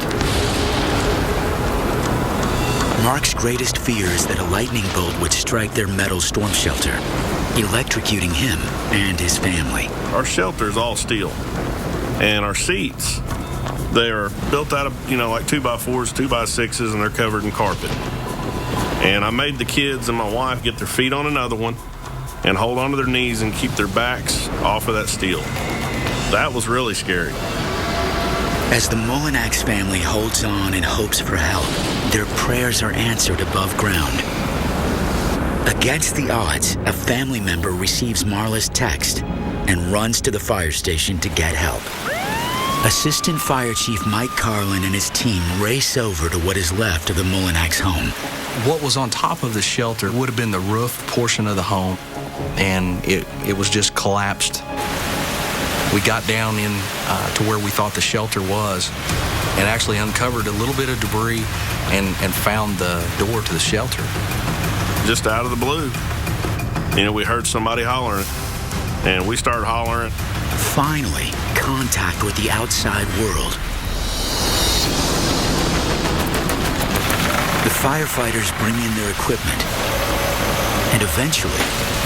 Speaker 10: Mark's greatest fear is that a lightning bolt would strike their metal storm shelter, electrocuting him and his family.
Speaker 25: Our shelter is all steel, and our seats, they are built out of, like 2x4s, 2x6s, and they're covered in carpet. And I made the kids and my wife get their feet on another one and hold onto their knees and keep their backs off of that steel. That was really scary.
Speaker 10: As the Mullinax family holds on and hopes for help, their prayers are answered above ground. Against the odds, a family member receives Marla's text and runs to the fire station to get help. Assistant Fire Chief Mike Carlin and his team race over to what is left of the Mullinax home.
Speaker 24: What was on top of the shelter would have been the roof portion of the home, and it was just collapsed. We got down in to where we thought the shelter was and actually uncovered a little bit of debris and found the door to the shelter.
Speaker 25: Just out of the blue, we heard somebody hollering, and we started hollering.
Speaker 10: Finally, contact with the outside world. The firefighters bring in their equipment, and eventually,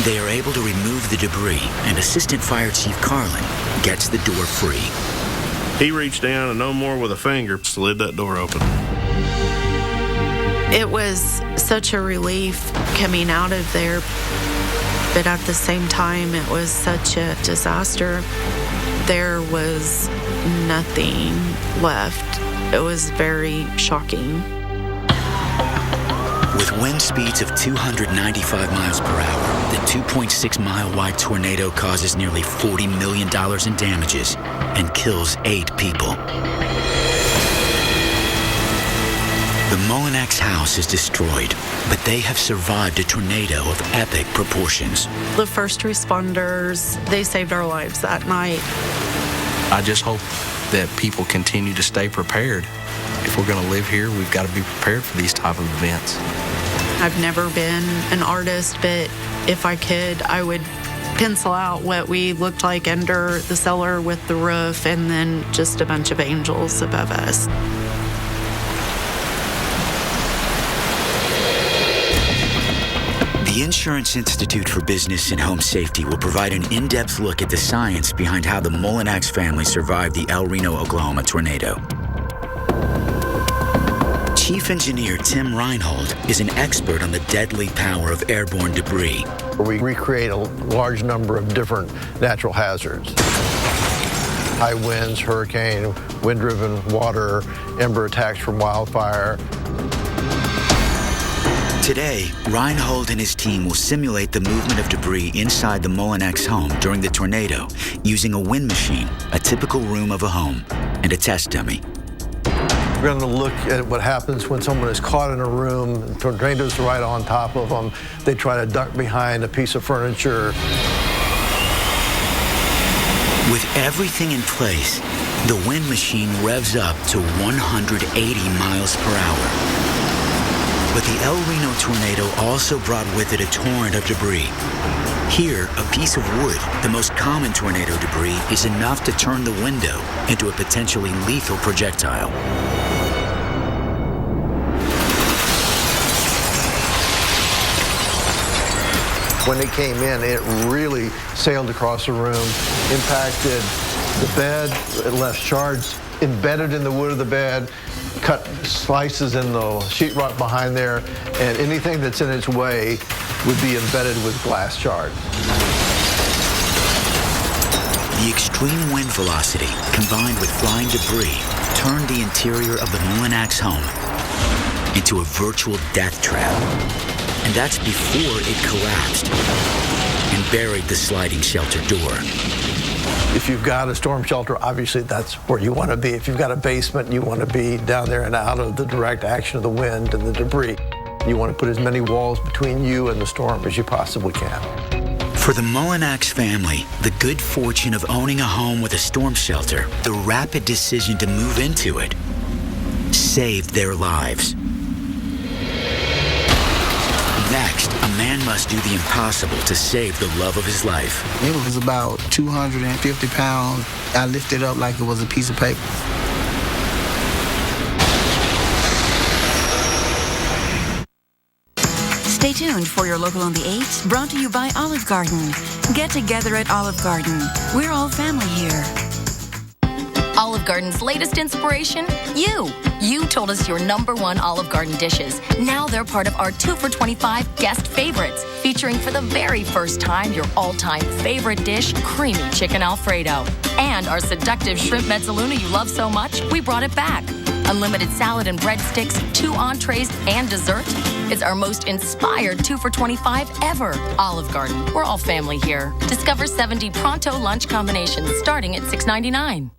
Speaker 10: they are able to remove the debris, and Assistant Fire Chief Carlin gets the door free.
Speaker 25: He reached down and no more with a finger slid that door open.
Speaker 11: It was such a relief coming out of there, but at the same time, it was such a disaster. There was nothing left. It was very shocking.
Speaker 10: With wind speeds of 295 miles per hour, the 2.6-mile-wide tornado causes nearly $40 million in damages and kills 8 people. The Mullinax house is destroyed, but they have survived a tornado of epic proportions.
Speaker 11: The first responders, they saved our lives that night.
Speaker 24: I just hope that people continue to stay prepared. If we're going to live here, we've got to be prepared for these type of events.
Speaker 11: I've never been an artist, but if I could, I would pencil out what we looked like under the cellar with the roof and then just a bunch of angels above us.
Speaker 10: The Insurance Institute for Business and Home Safety will provide an in-depth look at the science behind how the Mullinax family survived the El Reno, Oklahoma tornado. Chief Engineer Tim Reinhold is an expert on the deadly power of airborne debris.
Speaker 9: We recreate a large number of different natural hazards. High winds, hurricane, wind-driven water, ember attacks from wildfire.
Speaker 10: Today, Reinhold and his team will simulate the movement of debris inside the Mullinex home during the tornado using a wind machine, a typical room of a home, and a test dummy.
Speaker 9: We're going to look at what happens when someone is caught in a room, the tornado's right on top of them, they try to duck behind a piece of furniture.
Speaker 10: With everything in place, the wind machine revs up to 180 miles per hour. But the El Reno tornado also brought with it a torrent of debris. Here, a piece of wood, the most common tornado debris, is enough to turn the window into a potentially lethal projectile.
Speaker 9: When it came in, it really sailed across the room, impacted the bed, it left shards embedded in the wood of the bed, cut slices in the sheetrock behind there, and anything that's in its way would be embedded with glass shards.
Speaker 10: The extreme wind velocity, combined with flying debris, turned the interior of the Mullinex home into a virtual death trap. And that's before it collapsed and buried the sliding shelter door.
Speaker 9: If you've got a storm shelter, obviously that's where you want to be. If you've got a basement, you want to be down there and out of the direct action of the wind and the debris. You want to put as many walls between you and the storm as you possibly can.
Speaker 10: For the Mullinex family, the good fortune of owning a home with a storm shelter, the rapid decision to move into it, saved their lives. Next, a man must do the impossible to save the love of his life.
Speaker 14: It was about 250 pounds. I lifted it up like it was a piece of paper.
Speaker 3: Stay tuned for your local on the 8, brought to you by Olive Garden. Get together at Olive Garden. We're all family here.
Speaker 5: Olive Garden's latest inspiration? You. You told us your #1 Olive Garden dishes. Now they're part of our 2 for $25 guest favorites, featuring for the very first time your all-time favorite dish, creamy chicken Alfredo. And our seductive shrimp mezzaluna you love so much, we brought it back. Unlimited salad and breadsticks, 2 entrees, and dessert. It's our most inspired 2 for $25 ever. Olive Garden. We're all family here. Discover 70 Pronto lunch combinations starting at $6.99.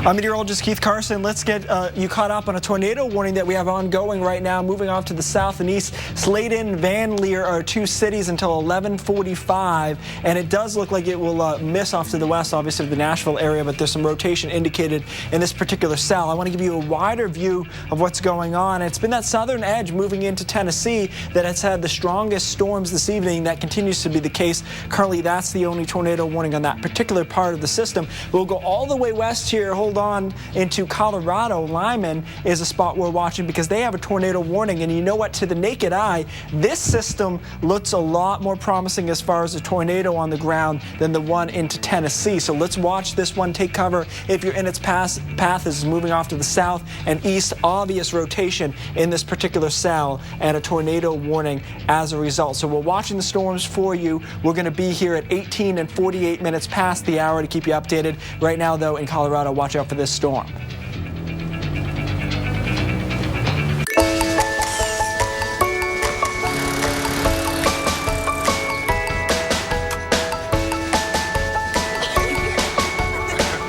Speaker 7: I'm meteorologist Keith Carson. Let's get you caught up on a tornado warning that we have ongoing right now. Moving off to the south and east, Sladen, Van Leer are 2 cities until 11:45, and it does look like it will miss off to the west, obviously the Nashville area, but there's some rotation indicated in this particular cell. I want to give you a wider view of what's going on. It's been that southern edge moving into Tennessee that has had the strongest storms this evening. That continues to be the case. Currently, that's the only tornado warning on that particular part of the system. We'll go all the way west here. Hold on into Colorado. Lyman is a spot we're watching because they have a tornado warning, and you know what, to the naked eye, this system looks a lot more promising as far as a tornado on the ground than the one into Tennessee. So let's watch this one take cover. If you're in its path, is moving off to the south and east, obvious rotation in this particular cell and a tornado warning as a result. So we're watching the storms for you. We're going to be here at 18 and 48 minutes past the hour to keep you updated. Right now, though, in Colorado, watch out for this storm.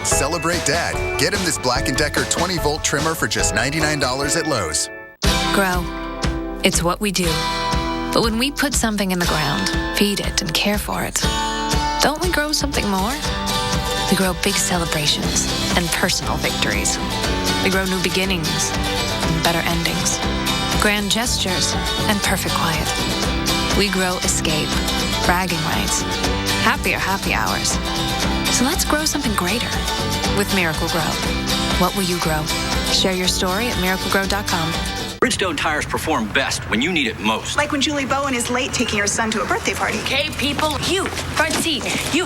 Speaker 8: Celebrate Dad. Get him this Black & Decker 20-volt trimmer for just $99 at Lowe's.
Speaker 12: Grow. It's what we do. But when we put something in the ground, feed it, and care for it, don't we grow something more? We grow big celebrations and personal victories. We grow new beginnings and better endings, grand gestures and perfect quiet. We grow escape, bragging rights, happier happy hours. So let's grow something greater with Miracle-Gro. What will you grow? Share your story at miraclegrow.com.
Speaker 13: Bridgestone tires perform best when you need it most.
Speaker 18: Like when Julie Bowen is late taking her son to a birthday party.
Speaker 13: Okay, people, you, front seat, you,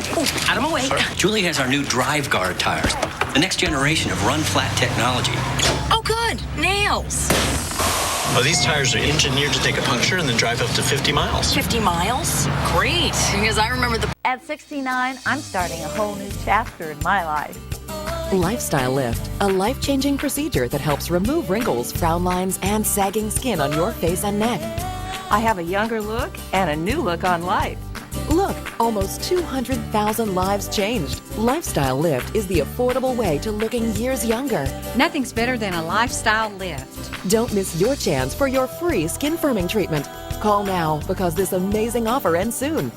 Speaker 13: out of my way. Julie has our new Drive Guard tires, the next generation of run-flat technology.
Speaker 12: Oh, good.
Speaker 13: Wood, nails.
Speaker 2: Oh, these tires are engineered to take a puncture and then drive up to 50 miles.
Speaker 13: 50 miles? Great, because I remember the...
Speaker 4: At 69, I'm starting a whole new chapter in my life.
Speaker 6: Lifestyle Lift, a life-changing procedure that helps remove wrinkles, frown lines, and sagging skin on your face and neck.
Speaker 4: I have a younger look and a new look on life.
Speaker 6: Look, almost 200,000 lives changed. Lifestyle Lift is the affordable way to looking years younger.
Speaker 15: Nothing's better than a Lifestyle Lift.
Speaker 6: Don't miss your chance for your free skin firming treatment. Call now because this amazing offer ends soon.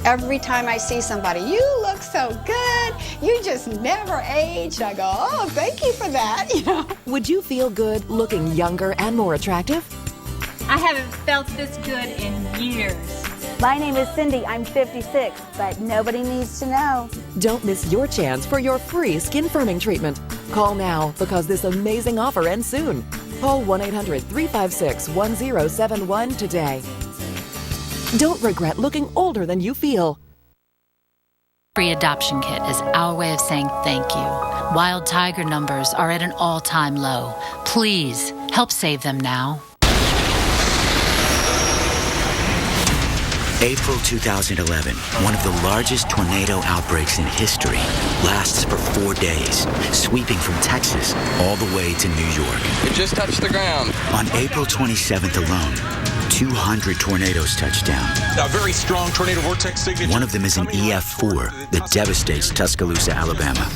Speaker 16: Every time I see somebody, you look so good, you just never age. I go, oh, thank you for that, you know.
Speaker 6: Would you feel good looking younger and more attractive?
Speaker 15: I haven't felt this good in years.
Speaker 4: My name is Cindy. I'm 56, but nobody needs to know.
Speaker 6: Don't miss your chance for your free skin firming treatment. Call now because this amazing offer ends soon. Call 1-800-356-1071 today. Don't regret looking older than you feel.
Speaker 17: Free adoption kit is our way of saying thank you. Wild tiger numbers are at an all-time low. Please help save them now.
Speaker 10: April 2011, one of the largest tornado outbreaks in history, lasts for 4 days, sweeping from Texas all the way to New York.
Speaker 19: It just touched the ground.
Speaker 10: On April 27th alone, 200 tornadoes touched down.
Speaker 19: A very strong tornado vortex signature.
Speaker 10: One of them is an EF4 that devastates Tuscaloosa, Alabama.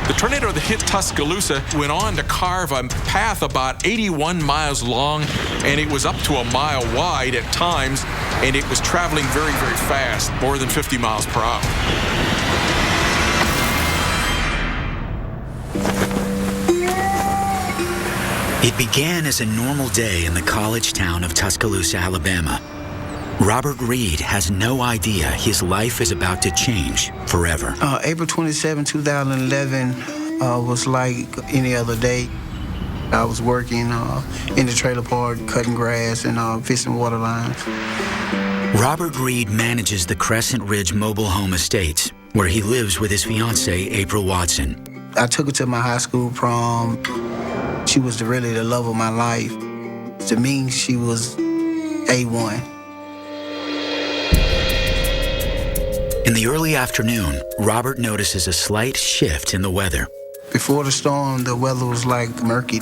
Speaker 23: The tornado that hit Tuscaloosa went on to carve a path about 81 miles long, and it was up to a mile wide at times, and it was traveling very, very fast, more than 50 miles per hour.
Speaker 10: It began as a normal day in the college town of Tuscaloosa, Alabama. Robert Reed has no idea his life is about to change forever.
Speaker 14: April 27, 2011 was like any other day. I was working in the trailer park, cutting grass and fixing water lines.
Speaker 10: Robert Reed manages the Crescent Ridge Mobile Home Estates, where he lives with his fiancée, April Watson.
Speaker 14: I took her to my high school prom. She was really the love of my life. To me, she was A1.
Speaker 10: In the early afternoon, Robert notices a slight shift in the weather.
Speaker 14: Before the storm, the weather was like murky.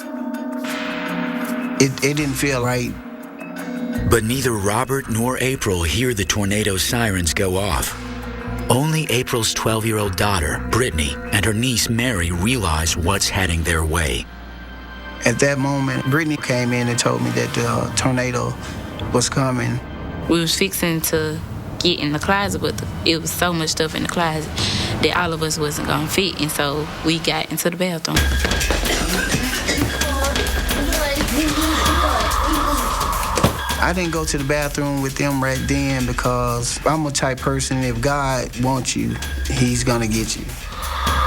Speaker 14: It didn't feel right.
Speaker 10: But neither Robert nor April hear the tornado sirens go off. Only April's 12-year-old daughter, Brittany, and her niece, Mary, realize what's heading their way.
Speaker 14: At that moment, Brittany came in and told me that the tornado was coming.
Speaker 26: We was fixing to get in the closet, but it was so much stuff in the closet that all of us wasn't gonna fit, and so we got into the bathroom.
Speaker 14: I didn't go to the bathroom with them right then because I'm a type person, if God wants you, he's gonna get you.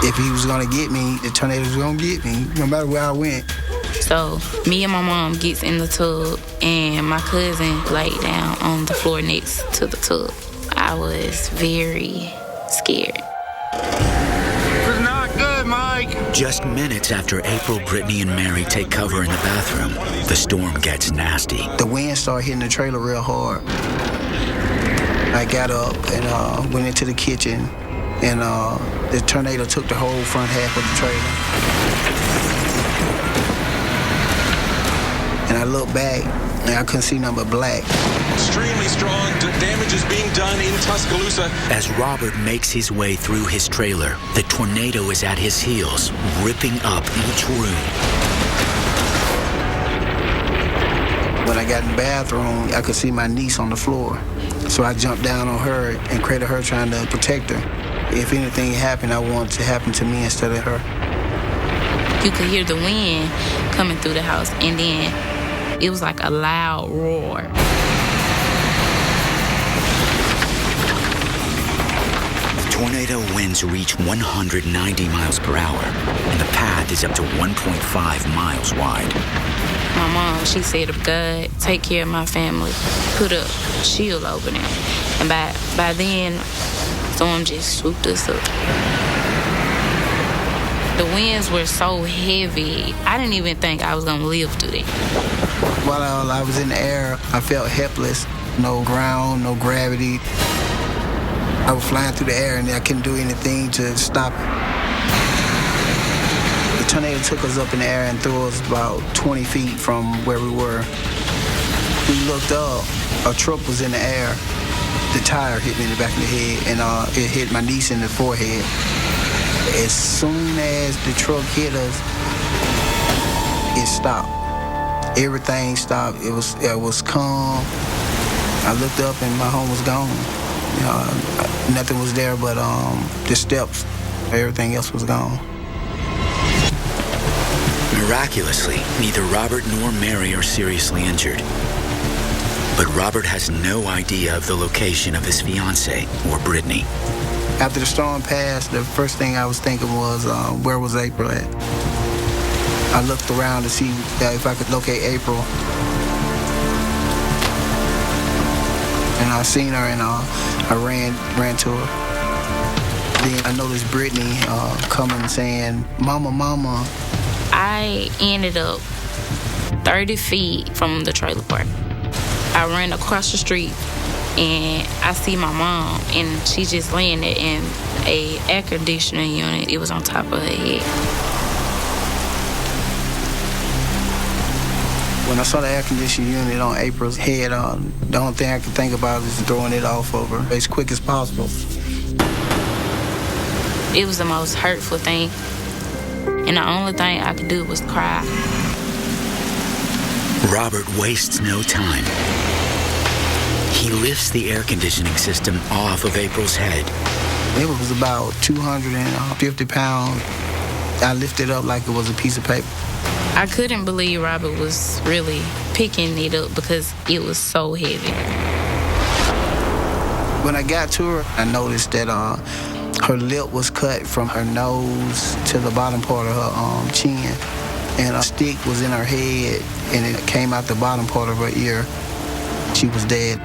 Speaker 14: If he was gonna get me, the tornado was gonna get me, no matter where I went.
Speaker 26: So me and my mom gets in the tub, and my cousin laid down on the floor next to the tub. I was very scared.
Speaker 19: It's not good, Mike.
Speaker 10: Just minutes after April, Brittany, and Mary take cover in the bathroom, the storm gets nasty.
Speaker 14: The wind started hitting the trailer real hard. I got up and went into the kitchen, and the tornado took the whole front half of the trailer. And I looked back, and I couldn't see nothing but black.
Speaker 23: Extremely strong damage is being done in Tuscaloosa.
Speaker 10: As Robert makes his way through his trailer, the tornado is at his heels, ripping up each room.
Speaker 14: When I got in the bathroom, I could see my niece on the floor. So I jumped down on her and cradled her, trying to protect her. If anything happened, I wanted to happen to me instead of her.
Speaker 26: You could hear the wind coming through the house, and then it was like a loud roar.
Speaker 10: Tornado winds reach 190 miles per hour, and the path is up to 1.5 miles wide.
Speaker 26: My mom, she said, if God take care of my family, put a shield over them. And by then, storm just swooped us up. The winds were so heavy, I didn't even think I was gonna live through that.
Speaker 14: While I was in the air, I felt helpless. No ground, no gravity. I was flying through the air and I couldn't do anything to stop it. The tornado took us up in the air and threw us about 20 feet from where we were. We looked up, a truck was in the air. The tire hit me in the back of the head and it hit my niece in the forehead. As soon as the truck hit us, it stopped. Everything stopped. It was calm. I looked up and my home was gone. Nothing was there but the steps. Everything else was gone.
Speaker 10: Miraculously, neither Robert nor Mary are seriously injured. But Robert has no idea of the location of his fiancée or Brittany.
Speaker 14: After the storm passed, the first thing I was thinking was, where was April at? I looked around to see if I could locate April. And I seen her and I ran to her. Then I noticed Brittany coming saying, "Mama, Mama."
Speaker 26: I ended up 30 feet from the trailer park. I ran across the street and I see my mom and she just laying there in a air conditioning unit. It was on top of her head.
Speaker 14: When I saw the air conditioning unit on April's head, the only thing I could think about is throwing it off of her as quick as possible.
Speaker 26: It was the most hurtful thing. And the only thing I could do was cry.
Speaker 10: Robert wastes no time. He lifts the air conditioning system off of April's head.
Speaker 14: It was about 250 pounds. I lifted it up like it was a piece of paper.
Speaker 26: I couldn't believe Robert was really picking it up because it was so heavy.
Speaker 14: When I got to her, I noticed that her lip was cut from her nose to the bottom part of her chin. And a stick was in her head, and it came out the bottom part of her ear. She was dead.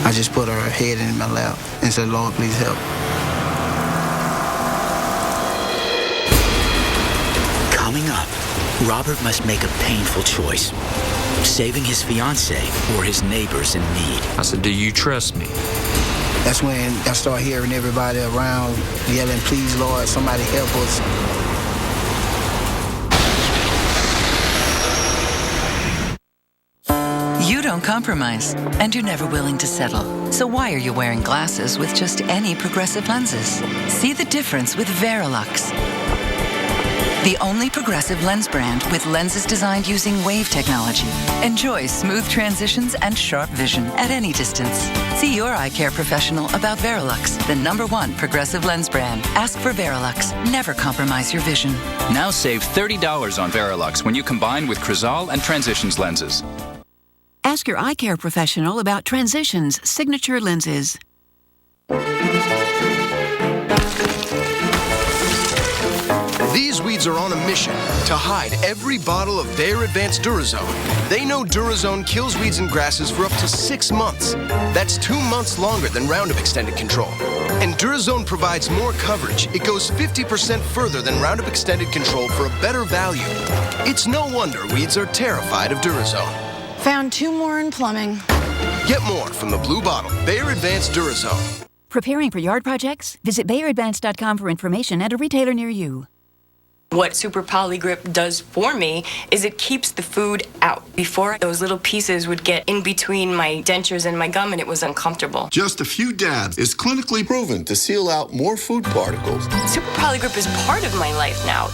Speaker 14: I just put her head in my lap and said, "Lord, please help."
Speaker 10: Coming up, Robert must make a painful choice, saving his fiancée or his neighbors in need.
Speaker 1: I said, "Do you trust me?"
Speaker 14: That's when I start hearing everybody around yelling, "Please, Lord, somebody help us."
Speaker 20: You don't compromise, and you're never willing to settle. So why are you wearing glasses with just any progressive lenses? See the difference with Verilux, the only progressive lens brand with lenses designed using wave technology. Enjoy smooth transitions and sharp vision at any distance. See your eye care professional about Verilux, the #1 progressive lens brand. Ask for Verilux. Never compromise your vision.
Speaker 21: Now save $30 on Verilux when you combine with Crizal and Transitions lenses.
Speaker 3: Ask your eye care professional about Transitions signature lenses.
Speaker 22: These weeds are on a mission to hide every bottle of Bayer Advanced Durazone. They know Durazone kills weeds and grasses for up to 6 months. That's 2 months longer than Roundup Extended Control. And Durazone provides more coverage. It goes 50% further than Roundup Extended Control for a better value. It's no wonder weeds are terrified of Durazone.
Speaker 24: Found 2 more in plumbing.
Speaker 22: Get more from the blue bottle, Bayer Advanced Durazone.
Speaker 3: Preparing for yard projects? Visit BayerAdvanced.com for information at a retailer near you.
Speaker 25: What Super Poly Grip does for me is it keeps the food out. Before, those little pieces would get in between my dentures and my gum, and it was uncomfortable.
Speaker 27: Just a few dabs is clinically proven to seal out more food particles.
Speaker 25: Super Poly Grip is part of my life now.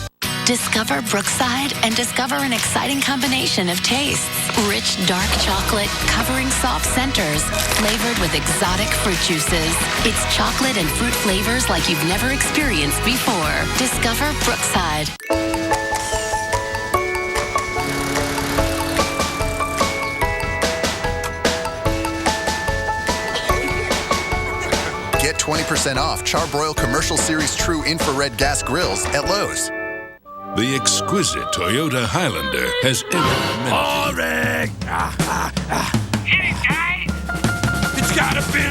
Speaker 5: Discover Brookside and discover an exciting combination of tastes. Rich dark chocolate covering soft centers, flavored with exotic fruit juices. It's chocolate and fruit flavors like you've never experienced before. Discover Brookside.
Speaker 8: Get 20% off Charbroil Commercial Series True Infrared Gas Grills at Lowe's.
Speaker 28: The exquisite Toyota Highlander has entered the
Speaker 19: Boring! Hit it, guys! It's gotta be